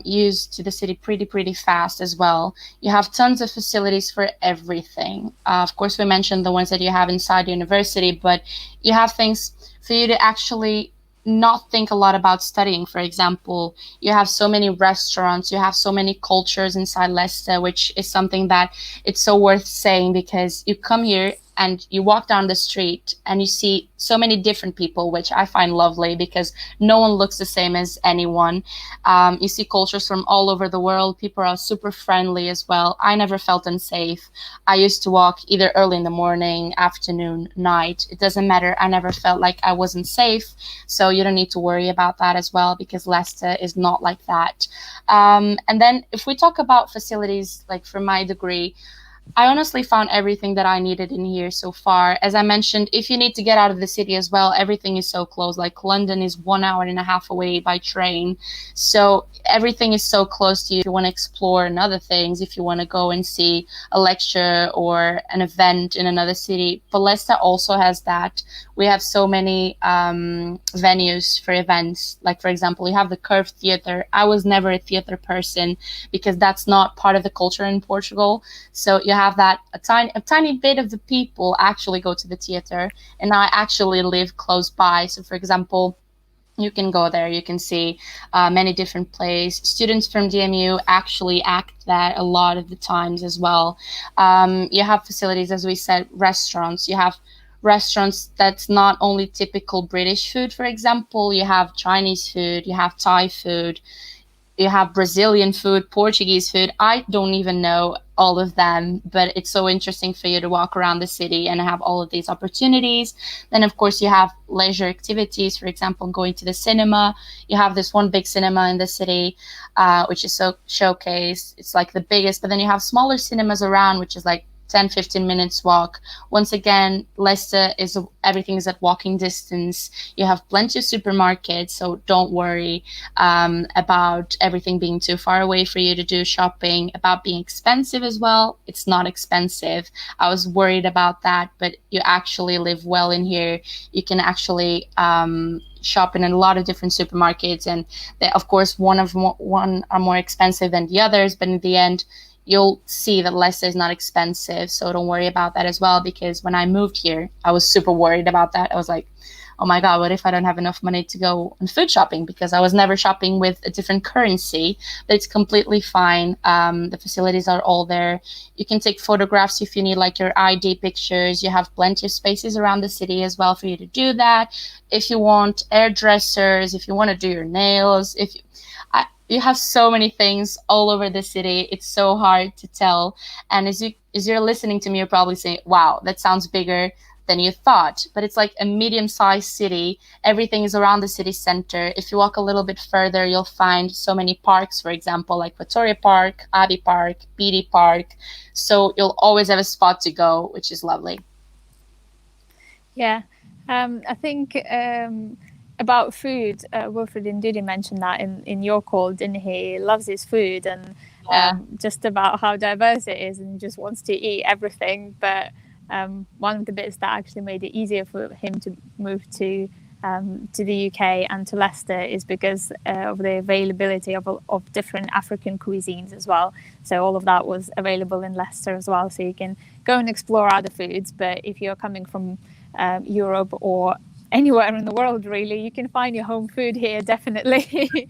used to the city pretty fast as well. You have tons of facilities for everything. Of course, we mentioned the ones that you have inside the university, but you have things for you to actually not think a lot about studying. For example, you have so many restaurants, you have so many cultures inside Leicester, which is something that it's so worth saying, because you come here and you walk down the street and you see so many different people, which I find lovely because no one looks the same as anyone. You see cultures from all over the world. People are super friendly as well. I never felt unsafe. I used to walk either early in the morning, afternoon, night. It doesn't matter. I never felt like I wasn't safe. So you don't need to worry about that as well, because Leicester is not like that. And then if we talk about facilities, like for my degree, I honestly found everything that I needed in here so far. As I mentioned, if you need to get out of the city as well, everything is so close. Like London is 1 hour and a half away by train. So everything is so close to you. If you want to explore and other things, if you want to go and see a lecture or an event in another city. But Leicester also has that. We have so many venues for events. Like, for example, you have the Curve Theatre. I was never a theatre person because that's not part of the culture in Portugal. So you have that a tiny bit of the people actually go to the theatre, and I actually live close by. So, for example, you can go there, you can see many different plays. Students from DMU actually act that a lot of the times as well. You have facilities, as we said, restaurants. You have restaurants that's not only typical British food, for example. You have Chinese food, you have Thai food. You have Brazilian food, Portuguese food. I don't even know all of them, but it's so interesting for you to walk around the city and have all of these opportunities. Then, of course, you have leisure activities, for example, going to the cinema. You have this one big cinema in the city, which is so showcased. It's like the biggest, but then you have smaller cinemas around, which is like 10-15 minutes walk. Once again, Leicester is everything is at walking distance. You have plenty of supermarkets, so don't worry about everything being too far away for you to do shopping. About being expensive as well, it's not expensive. I was worried about that, but you actually live well in here. You can actually shop in a lot of different supermarkets, and they, of course, one are more expensive than the others, but in the end, you'll see that Leicester is not expensive. So don't worry about that as well, because when I moved here, I was super worried about that. I was like, oh my God, what if I don't have enough money to go on food shopping? Because I was never shopping with a different currency, but it's completely fine. The facilities are all there. You can take photographs if you need like your ID pictures. You have plenty of spaces around the city as well for you to do that. If you want hairdressers, if you want to do your nails, you have so many things all over the city. It's so hard to tell. And as you're listening to me, you're probably saying, wow, that sounds bigger than you thought. But it's like a medium-sized city. Everything is around the city center. If you walk a little bit further, you'll find so many parks, for example, like Victoria Park, Abbey Park, Beatty Park. So you'll always have a spot to go, which is lovely. Yeah, I think about food, Wilfred Ndudi mentioned that in your call, didn't he? He loves his food, and just about how diverse it is, and just wants to eat everything. But one of the bits that actually made it easier for him to move to the UK and to Leicester is because of the availability of different African cuisines as well. So all of that was available in Leicester as well. So you can go and explore other foods. But if you're coming from Europe or anywhere in the world, really, you can find your home food here, definitely.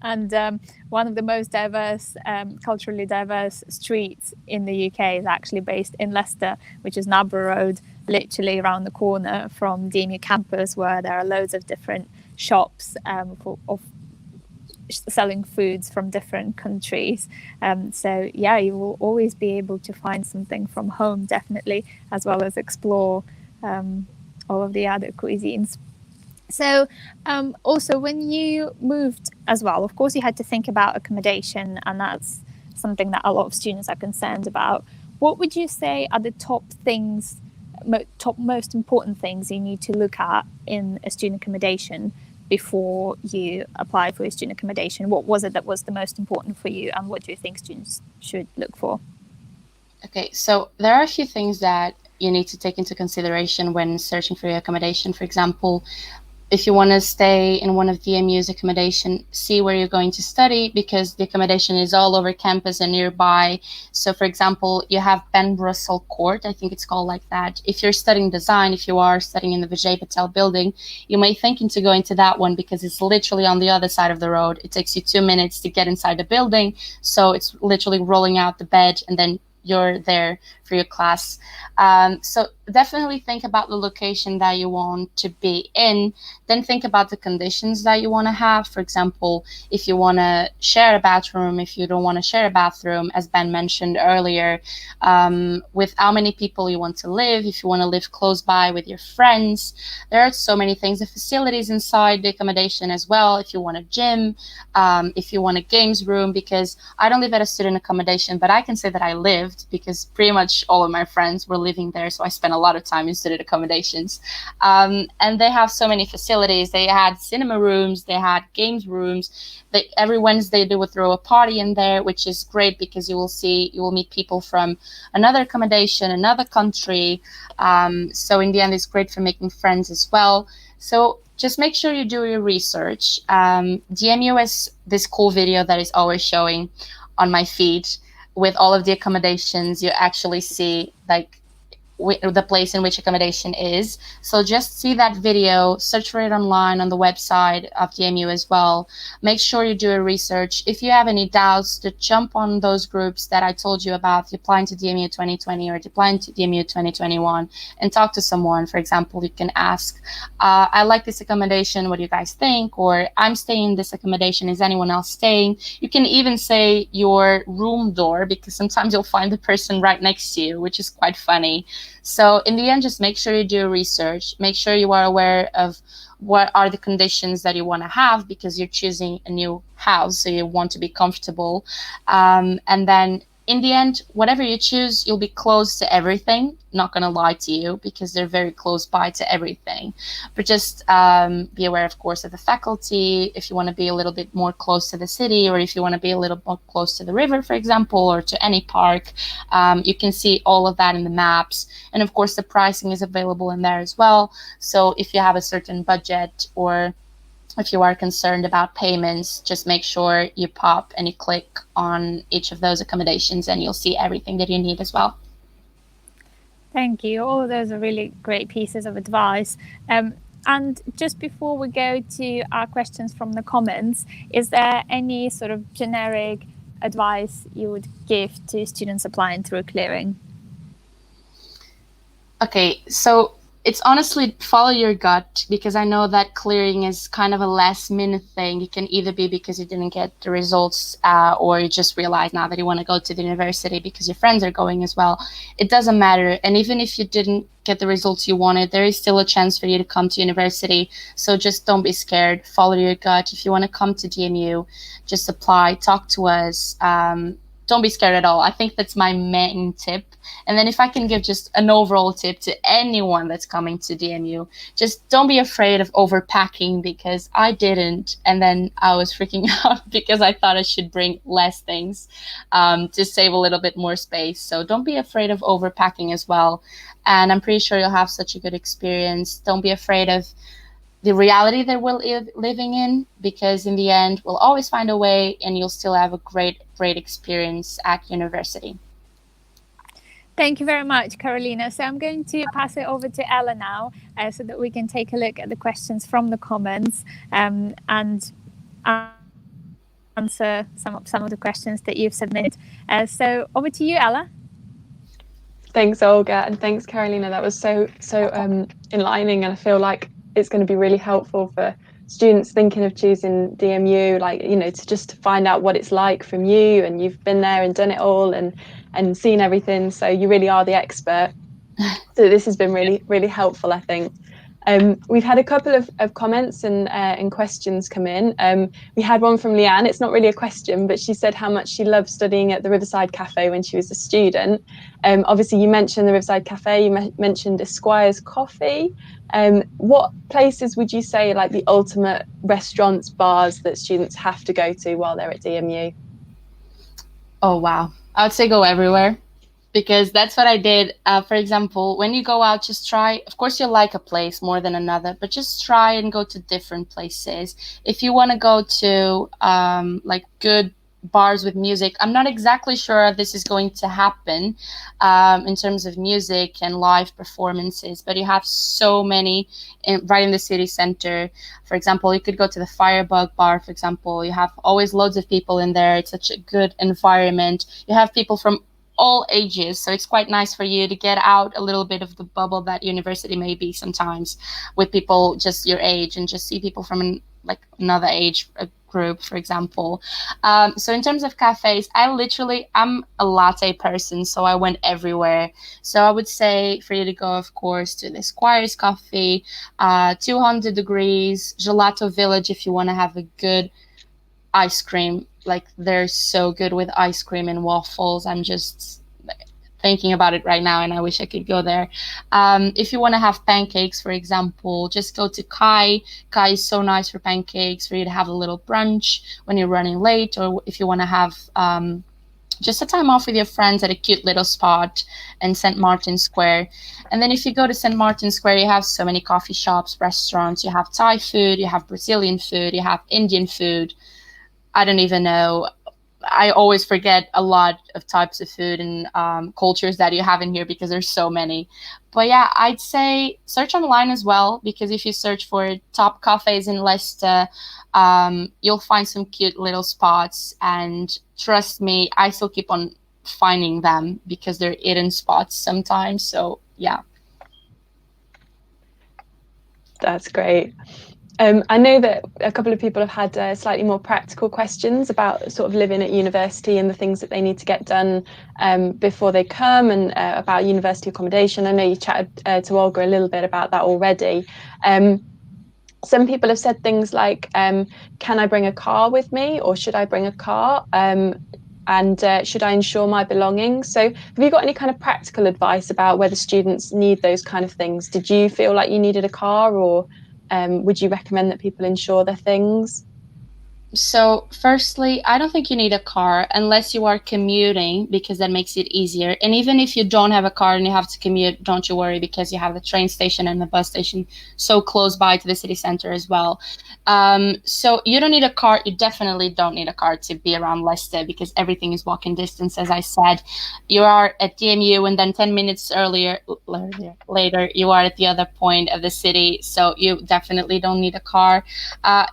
And one of the most diverse, culturally diverse streets in the UK is actually based in Leicester, which is Narborough Road, literally around the corner from DMU campus, where there are loads of different shops of selling foods from different countries. So yeah, you will always be able to find something from home, definitely, as well as explore all of the other cuisines. So also, when you moved as well, of course, you had to think about accommodation, and that's something that a lot of students are concerned about. What would you say are the top most important things you need to look at in a student accommodation before you apply for a student accommodation? What was it that was the most important for you, and what do you think students should look for? Okay, so there are a few things that you need to take into consideration when searching for your accommodation. For example, if you want to stay in one of DMU's accommodation, see where you're going to study, because the accommodation is all over campus and nearby. So for example, you have Ben Russell Court, I think it's called like that. If you're studying design, if you are studying in the Vijay Patel building, you may think into going to that one because it's literally on the other side of the road. It takes you 2 minutes to get inside the building. So it's literally rolling out the bed and then you're there for your class. So definitely think about the location that you want to be in. Then think about the conditions that you want to have. For example, if you want to share a bathroom, if you don't want to share a bathroom, as Ben mentioned earlier, with how many people you want to live, if you want to live close by with your friends. There are so many things. The facilities inside the accommodation as well, if you want a gym, if you want a games room, because I don't live at a student accommodation, but I can say that I lived, because pretty much all of my friends were living there, so I spent a lot of time in student accommodations. And they have so many facilities. They had cinema rooms, they had games rooms. Every Wednesday they would throw a party in there, which is great because you will meet people from another accommodation, another country. So in the end, it's great for making friends as well. So just make sure you do your research. DMU has this cool video that is always showing on my feed with all of the accommodations. You actually see like the place in which accommodation is. So just see that video, search for it online on the website of DMU as well. Make sure you do a research. If you have any doubts, to jump on those groups that I told you about, applying to DMU 2020 or applying to DMU 2021, and talk to someone. For example, you can ask, I like this accommodation, what do you guys think? Or I'm staying in this accommodation, is anyone else staying? You can even say your room door, because sometimes you'll find the person right next to you, which is quite funny. So in the end, just make sure you do research, make sure you are aware of what are the conditions that you want to have, because you're choosing a new house, so you want to be comfortable. And then in the end, whatever you choose, you'll be close to everything. Not going to lie to you, because they're very close by to everything. But just be aware, of course, of the faculty. If you want to be a little bit more close to the city, or if you want to be a little more close to the river, for example, or to any park, you can see all of that in the maps. And of course, the pricing is available in there as well. So if you have a certain budget, or if you are concerned about payments, just make sure you pop and you click on each of those accommodations, and you'll see everything that you need as well. Thank you. All of those are really great pieces of advice. And just before we go to our questions from the comments, is there any sort of generic advice you would give to students applying through clearing? Okay, so it's honestly follow your gut, because I know that clearing is kind of a last minute thing. It can either be because you didn't get the results, or you just realize now that you want to go to the university because your friends are going as well. It doesn't matter. And even if you didn't get the results you wanted, there is still a chance for you to come to university. So just don't be scared. Follow your gut. If you want to come to DMU, just apply, talk to us. Don't be scared at all. I think that's my main tip. And then if I can give just an overall tip to anyone that's coming to DMU, just don't be afraid of overpacking, because I didn't. And then I was freaking out because I thought I should bring less things to save a little bit more space. So don't be afraid of overpacking as well. And I'm pretty sure you'll have such a good experience. Don't be afraid of the reality that we're living in, because in the end, we'll always find a way, and you'll still have a great experience at university. Thank you very much, Carolina. So I'm going to pass it over to Ella now, so that we can take a look at the questions from the comments, and answer some of the questions that you've submitted. So over to you, Ella. Thanks, Olga, and thanks, Carolina. That was so enlightening, and I feel like it's going to be really helpful for students thinking of choosing DMU, like, you know, to just find out what it's like from you, and you've been there and done it all and seen everything, so you really are the expert. So this has been really helpful, I think. We've had a couple of comments and questions come in. We had one from Leanne. It's not really a question, but she said how much she loved studying at the Riverside Cafe when she was a student. Obviously, you mentioned the Riverside Cafe, you mentioned Esquire's Coffee. What places would you say like the ultimate restaurants, bars that students have to go to while they're at DMU? Oh, wow. I would say go everywhere, because that's what I did. For example, when you go out, just try, of course you'll like a place more than another, but just try and go to different places. If you want to go to like good bars with music, I'm not exactly sure this is going to happen in terms of music and live performances, but you have so many right in the city center. For example, you could go to the Firebug bar, for example. You have always loads of people in there. It's such a good environment. You have people from all ages, so it's quite nice for you to get out a little bit of the bubble that university may be sometimes, with people just your age, and just see people from another age group, for example. So in terms of cafes, I'm a latte person, so I went everywhere. So I would say for you to go, of course, to the Squire's Coffee, 200 Degrees, Gelato Village if you want to have a good ice cream. Like, they're so good with ice cream and waffles. I'm just thinking about it right now, and I wish I could go there. If you want to have pancakes, for example, just go to Kai. Kai is so nice for pancakes, for you to have a little brunch when you're running late, or if you want to have just a time off with your friends at a cute little spot in St. Martin's Square. And then if you go to St. Martin's Square, you have so many coffee shops, restaurants. You have Thai food, you have Brazilian food, you have Indian food. I don't even know. I always forget a lot of types of food and cultures that you have in here because there's so many. But yeah, I'd say search online as well, because if you search for top cafes in Leicester, you'll find some cute little spots. And trust me, I still keep on finding them because they're hidden spots sometimes. So yeah. That's great. I know that a couple of people have had slightly more practical questions about sort of living at university and the things that they need to get done before they come, and about university accommodation. I know you chatted to Olga a little bit about that already. Some people have said things like, can I bring a car with me, or should I bring a car? And should I insure my belongings? So have you got any kind of practical advice about whether students need those kind of things? Did you feel like you needed a car, or would you recommend that people insure their things? So, firstly, I don't think you need a car unless you are commuting, because that makes it easier. And even if you don't have a car and you have to commute, don't you worry, because you have the train station and the bus station so close by to the city center as well. So you don't need a car. You definitely don't need a car to be around Leicester, because everything is walking distance. As I said, you are at DMU, and then 10 minutes later, you are at the other point of the city. So you definitely don't need a car.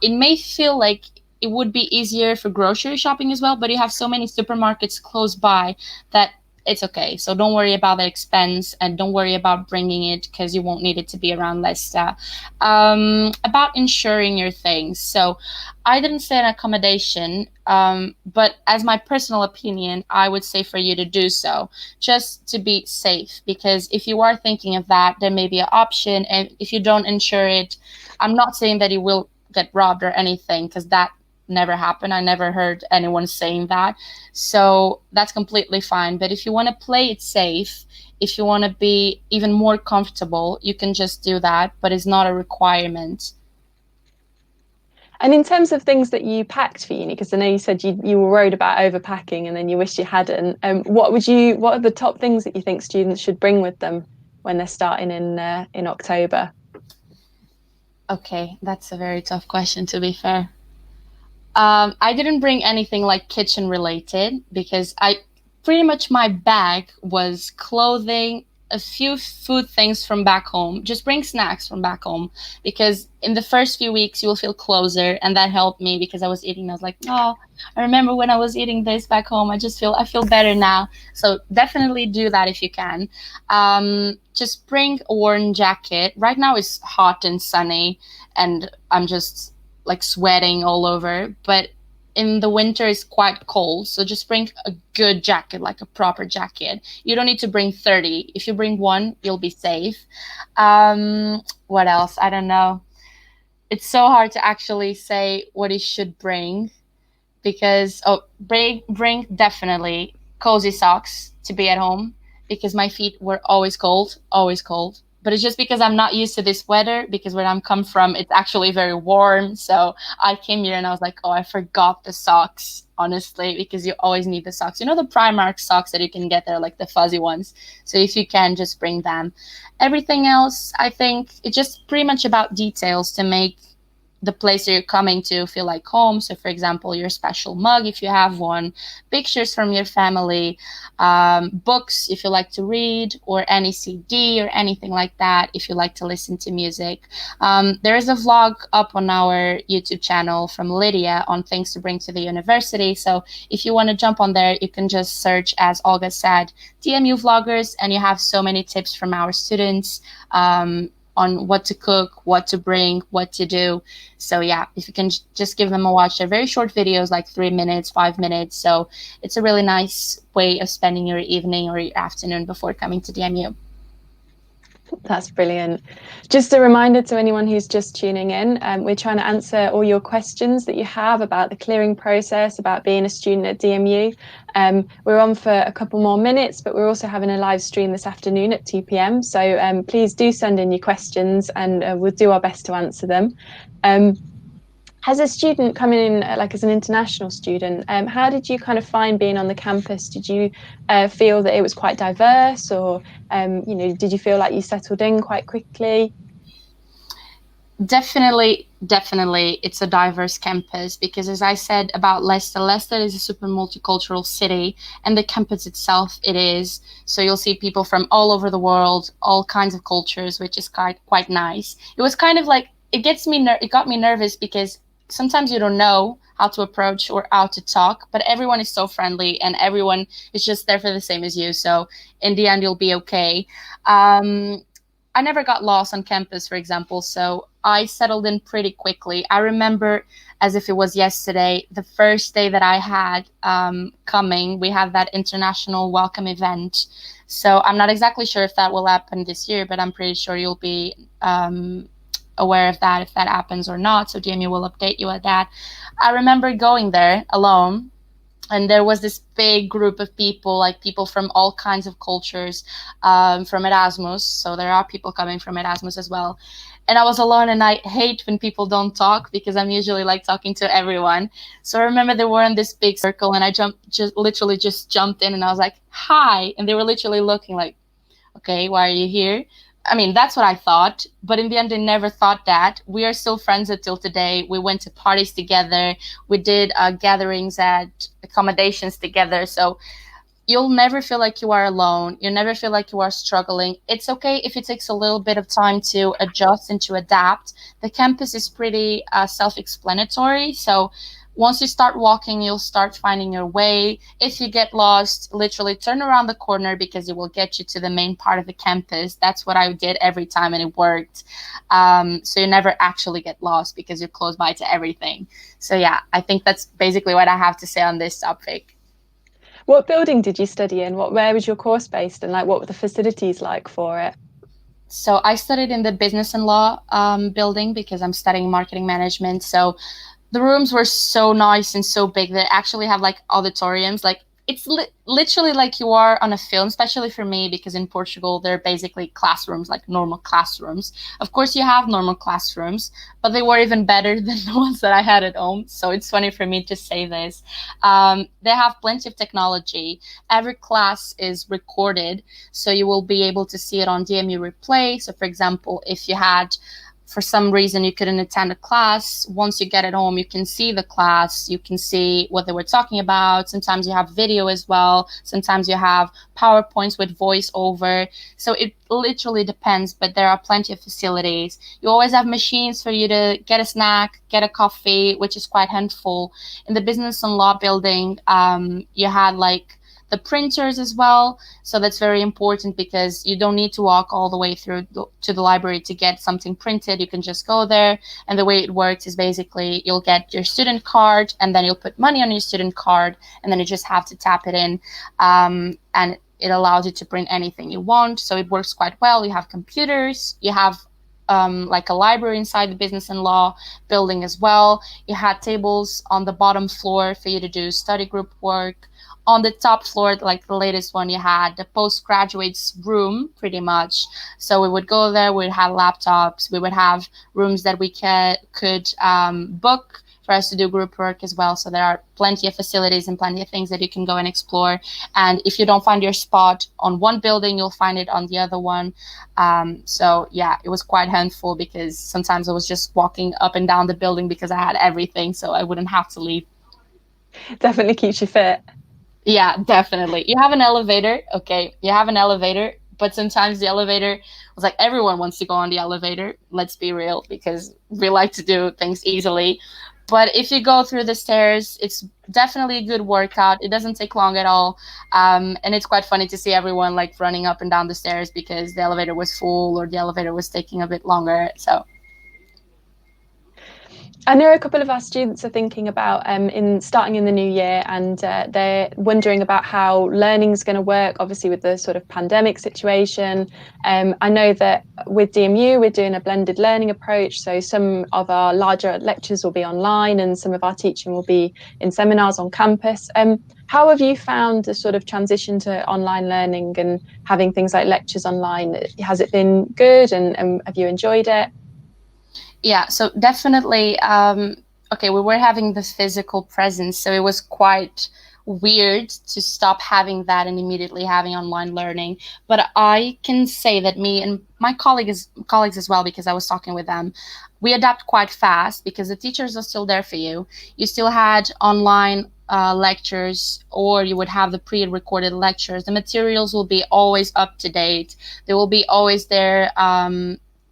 It may feel like it would be easier for grocery shopping as well, but you have so many supermarkets close by that it's okay. So don't worry about the expense, and don't worry about bringing it, because you won't need it to be around Leicester. About insuring your things. So I didn't say an accommodation, but as my personal opinion, I would say for you to do so, just to be safe, because if you are thinking of that, there may be an option. And if you don't insure it, I'm not saying that you will get robbed or anything, because that never happened. I never heard anyone saying that. So that's completely fine. But if you want to play it safe, if you want to be even more comfortable, you can just do that, but it's not a requirement. And in terms of things that you packed for uni, because I know you said you were worried about overpacking and then you wished you hadn't, what are the top things that you think students should bring with them when they're starting in October? Okay, that's a very tough question, to be fair. I didn't bring anything like kitchen related, because pretty much my bag was clothing, a few food things from back home. Just bring snacks from back home, because in the first few weeks you will feel closer, and that helped me, because I was eating. I was like, oh, I remember when I was eating this back home. I feel better now. So definitely do that if you can. Just bring a warm jacket. Right now it's hot and sunny, and I'm just like sweating all over, but in the winter it's quite cold, so just bring a good jacket, like a proper jacket. You don't need to bring 30. If you bring one, you'll be safe. What else? I don't know. It's so hard to actually say what you should bring, because bring definitely cozy socks to be at home, because my feet were always cold, always cold. But it's just because I'm not used to this weather, because where I'm come from, it's actually very warm. So I came here and I was like, oh, I forgot the socks, honestly, because you always need the socks. You know, the Primark socks that you can get there, like the fuzzy ones. So if you can, just bring them. Everything else, I think it's just pretty much about details to make the place that you're coming to feel like home. So for example, your special mug, if you have one, pictures from your family, books if you like to read, or any CD or anything like that if you like to listen to music. There is a vlog up on our YouTube channel from Lydia on things to bring to the university. So if you want to jump on there, you can just search, as Olga said, DMU vloggers, and you have so many tips from our students on what to cook, what to bring, what to do. So yeah, if you can just give them a watch. They're very short videos, like 3 minutes, 5 minutes. So it's a really nice way of spending your evening or your afternoon before coming to DMU. That's brilliant. Just a reminder to anyone who's just tuning in, we're trying to answer all your questions that you have about the clearing process, about being a student at DMU. We're on for a couple more minutes, but we're also having a live stream this afternoon at 2 p.m. So please do send in your questions, and we'll do our best to answer them. As a student coming in, like as an international student, how did you kind of find being on the campus? Did you feel that it was quite diverse, or did you feel like you settled in quite quickly? Definitely, definitely, it's a diverse campus because, as I said about Leicester, Leicester is a super multicultural city, and the campus itself, it is. So you'll see people from all over the world, all kinds of cultures, which is quite nice. It was kind of like it got me nervous because sometimes you don't know how to approach or how to talk, but everyone is so friendly and everyone is just there for the same as you. So in the end, you'll be okay. I never got lost on campus, for example, so I settled in pretty quickly. I remember as if it was yesterday, the first day that I had coming, we had that international welcome event. So I'm not exactly sure if that will happen this year, but I'm pretty sure you'll be aware of that if that happens or not. So Jamie will update you at that. I remember going there alone, and there was this big group of people, like people from all kinds of cultures, from Erasmus. So there are people coming from Erasmus as well. And I was alone, and I hate when people don't talk because I'm usually like talking to everyone. So I remember they were in this big circle, and I literally just jumped in, and I was like, "Hi!" And they were literally looking like, "Okay, why are you here?" I mean, that's what I thought, but in the end, I never thought that. We are still friends until today. We went to parties together. We did gatherings at accommodations together. So you'll never feel like you are alone. You never feel like you are struggling. It's okay if it takes a little bit of time to adjust and to adapt. The campus is pretty self-explanatory. So once you start walking, you'll start finding your way. If you get lost, literally turn around the corner because it will get you to the main part of the campus. That's what I did every time, and it worked. So you never actually get lost because you're close by to everything. So yeah, I think that's basically what I have to say on this topic. What building did you study in? Where was your course based, and like what were the facilities like for it? So I studied in the business and law building because I'm studying marketing management. So the rooms were so nice and so big. They actually have like auditoriums. Like it's literally like you are on a film, especially for me because in Portugal they're basically classrooms, like normal classrooms. Of course, you have normal classrooms, but they were even better than the ones that I had at home. So it's funny for me to say this. They have plenty of technology. Every class is recorded, so you will be able to see it on DMU Replay. So, for example, if you had for some reason you couldn't attend a class, once you get it home, you can see the class, you can see what they were talking about. Sometimes you have video as well. Sometimes you have PowerPoints with voiceover. So it literally depends, but there are plenty of facilities. You always have machines for you to get a snack, get a coffee, which is quite helpful. In the business and law building, you had like the printers as well. So that's very important because you don't need to walk all the way through to the library to get something printed. You can just go there. And the way it works is basically you'll get your student card and then you'll put money on your student card and then you just have to tap it in. And it allows you to print anything you want. So it works quite well. You have computers, you have like a library inside the business and law building as well. You had tables on the bottom floor for you to do study group work. On the top floor, like the latest one, you had the postgraduates room, pretty much. So we would go there, we'd have laptops, we would have rooms that we could book for us to do group work as well. So there are plenty of facilities and plenty of things that you can go and explore. And if you don't find your spot on one building, you'll find it on the other one. So yeah, it was quite helpful because sometimes I was just walking up and down the building because I had everything, so I wouldn't have to leave. Definitely keeps you fit. Yeah, definitely. You have an elevator, okay, you have an elevator, but sometimes the elevator was like everyone wants to go on the elevator, let's be real, because we like to do things easily. But if you go through the stairs, it's definitely a good workout. It doesn't take long at all. And it's quite funny to see everyone like running up and down the stairs because the elevator was full or the elevator was taking a bit longer. So I know a couple of our students are thinking about in starting in the new year, and they're wondering about how learning is going to work, obviously with the sort of pandemic situation. I know that with DMU, we're doing a blended learning approach. So some of our larger lectures will be online and some of our teaching will be in seminars on campus. How have you found the sort of transition to online learning and having things like lectures online? Has it been good and have you enjoyed it? yeah, so definitely, okay, we were having this physical presence, so it was quite weird to stop having that and immediately having online learning. But I can say that me and my colleagues as well, because I was talking with them, we adapt quite fast because the teachers are still there for you. You still had online lectures, or you would have the pre-recorded lectures. The materials will be always up to date. They will be always there,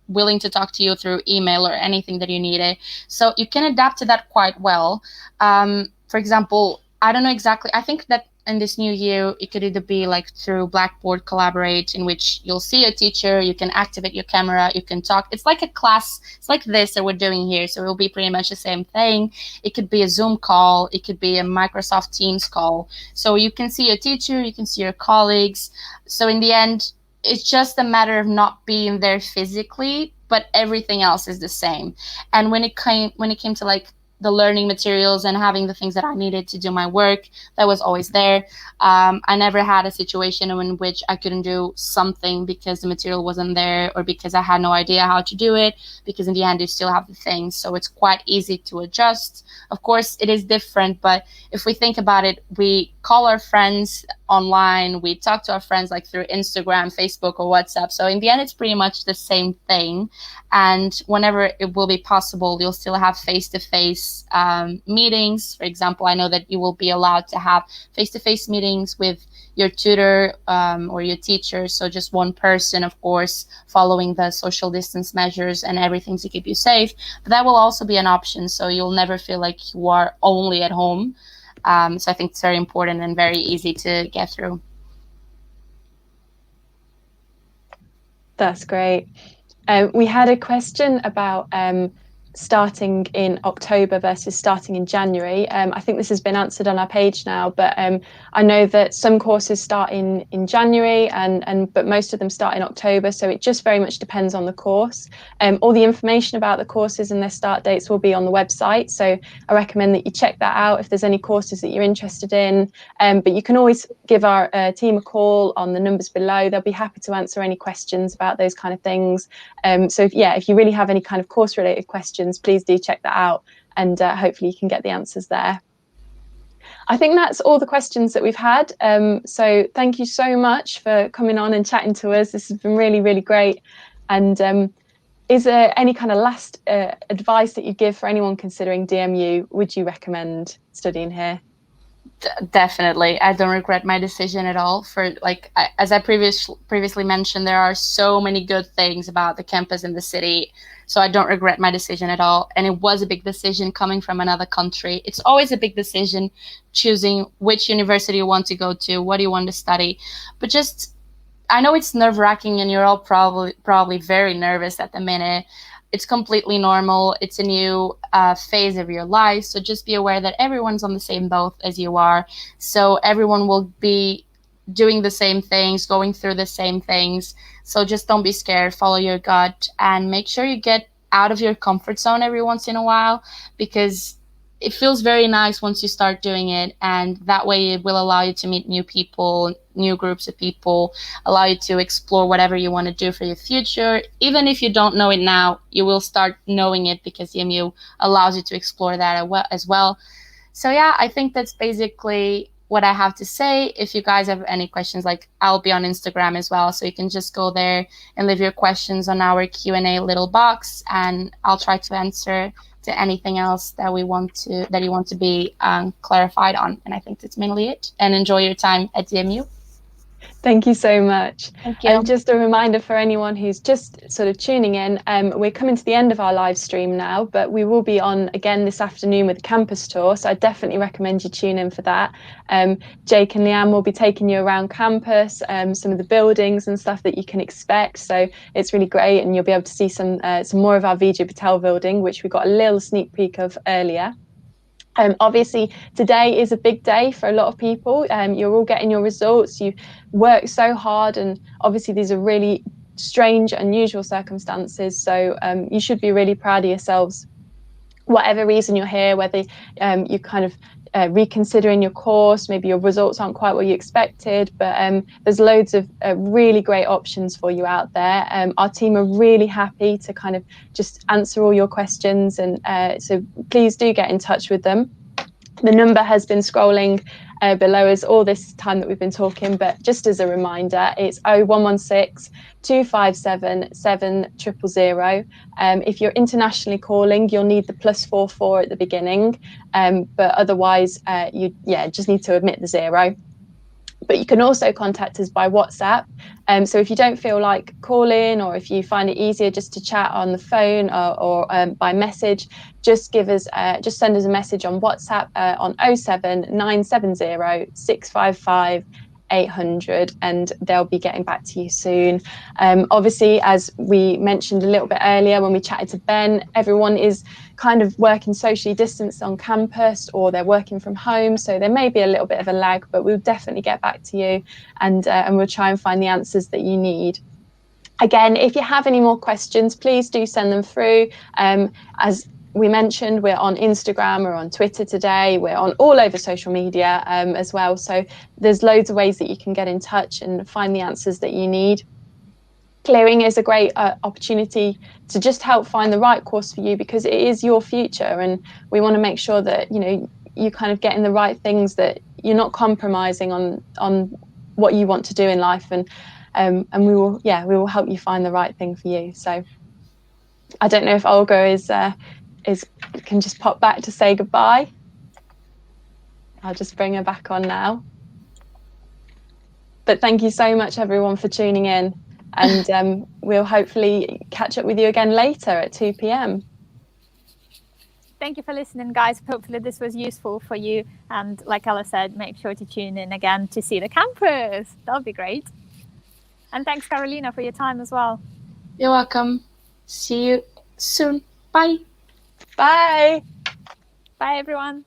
willing to talk to you through email or anything that you needed. So you can adapt to that quite well. For example, I don't know exactly, I think that in this new year, it could either be like through Blackboard Collaborate, in which you'll see a teacher, you can activate your camera, you can talk. It's like a class, it's like this that we're doing here. So it will be pretty much the same thing. It could be a Zoom call, it could be a Microsoft Teams call. So you can see your teacher, you can see your colleagues. So in the end, it's just a matter of not being there physically, but everything else is the same. And when it came to like the learning materials and having the things that I needed to do my work, that was always there. I never had a situation in which I couldn't do something because the material wasn't there, or because I had no idea how to do it, because in the end you still have the things. So it's quite easy to adjust. Of course, it is different, but if we think about it, we call our friends online, we talk to our friends like through Instagram, Facebook, or WhatsApp. So in the end, it's pretty much the same thing. And whenever it will be possible, you'll still have face-to-face meetings. For example, I know that you will be allowed to have face-to-face meetings with your tutor or your teacher. So just one person, of course, following the social distance measures and everything to keep you safe. But that will also be an option. So you'll never feel like you are only at home. So I think it's very important and very easy to get through. That's great. We had a question about starting in October versus starting in January. I think this has been answered on our page now, but I know that some courses start in January but most of them start in October, so it just very much depends on the course. All the information about the courses and their start dates will be on the website, so I recommend that you check that out if there's any courses that you're interested in. But you can always give our team a call on the numbers below. They'll be happy to answer any questions about those kind of things. So if you really have any kind of course related questions, please do check that out, and hopefully you can get the answers there. I think that's all the questions that we've had. So thank you so much for coming on and chatting to us. This has been really, really great. And is there any kind of last advice that you give for anyone considering DMU? Would you recommend studying here? Definitely. I don't regret my decision at all. As I previously mentioned, there are so many good things about the campus and the city. So I don't regret my decision at all. And it was a big decision coming from another country. It's always a big decision choosing which university you want to go to, what do you want to study. But just, I know it's nerve-wracking and you're all probably very nervous at the minute. It's completely normal. It's a new phase of your life. So just be aware that everyone's on the same boat as you are. So everyone will be doing the same things, going through the same things. So just don't be scared, follow your gut, and make sure you get out of your comfort zone every once in a while, because it feels very nice once you start doing it. And that way it will allow you to meet new people, new groups of people, allow you to explore whatever you want to do for your future. Even if you don't know it now, you will start knowing it because EMU allows you to explore that as well. So yeah, I think that's basically what I have to say. If you guys have any questions, like I'll be on Instagram as well, so you can just go there and leave your questions on our Q&A little box, and I'll try to answer to anything else that you want to be clarified on. And I think that's mainly it. And enjoy your time at DMU. Thank you so much. Thank you. And just a reminder for anyone who's just sort of tuning in, we're coming to the end of our live stream now, but we will be on again this afternoon with a campus tour, so I definitely recommend you tune in for that. Jake and Leanne will be taking you around campus, some of the buildings and stuff that you can expect, so it's really great, and you'll be able to see some more of our Vijay Patel building, which we got a little sneak peek of earlier. Obviously, today is a big day for a lot of people. You're all getting your results. You worked so hard, and obviously these are really strange, unusual circumstances. So you should be really proud of yourselves. Whatever reason you're here, whether you kind of reconsidering your course, maybe your results aren't quite what you expected, but there's loads of really great options for you out there. Our team are really happy to kind of just answer all your questions, and so please do get in touch with them. The number has been scrolling below us all this time that we've been talking, but just as a reminder, it's 0116 257 7000. If you're internationally calling, you'll need the +44 at the beginning, but otherwise you just need to omit the 0. But you can also contact us by WhatsApp. So if you don't feel like calling, or if you find it easier just to chat on the phone or by message, just send us a message on WhatsApp on 07970 655 800, and they'll be getting back to you soon. Obviously, as we mentioned a little bit earlier when we chatted to Ben, everyone is kind of working socially distanced on campus, or they're working from home, so there may be a little bit of a lag, but we'll definitely get back to you, and we'll try and find the answers that you need. Again, if you have any more questions, please do send them through. As we mentioned, we're on Instagram, we're on Twitter today, we're on all over social media as well, so there's loads of ways that you can get in touch and find the answers that you need. Clearing is a great opportunity to just help find the right course for you, because it is your future, and we want to make sure that you kind of getting the right things, that you're not compromising on what you want to do in life, and we will help you find the right thing for you. So I don't know if Olga can just pop back to say goodbye. I'll just bring her back on now. But thank you so much, everyone, for tuning in, and we'll hopefully catch up with you again later at 2 p.m. Thank you for listening, guys. Hopefully this was useful for you, and like Ella said, make sure to tune in again to see the campus. That'll be great. And thanks, Carolina, for your time as well. You're welcome. See you soon. Bye. Bye. Bye, everyone.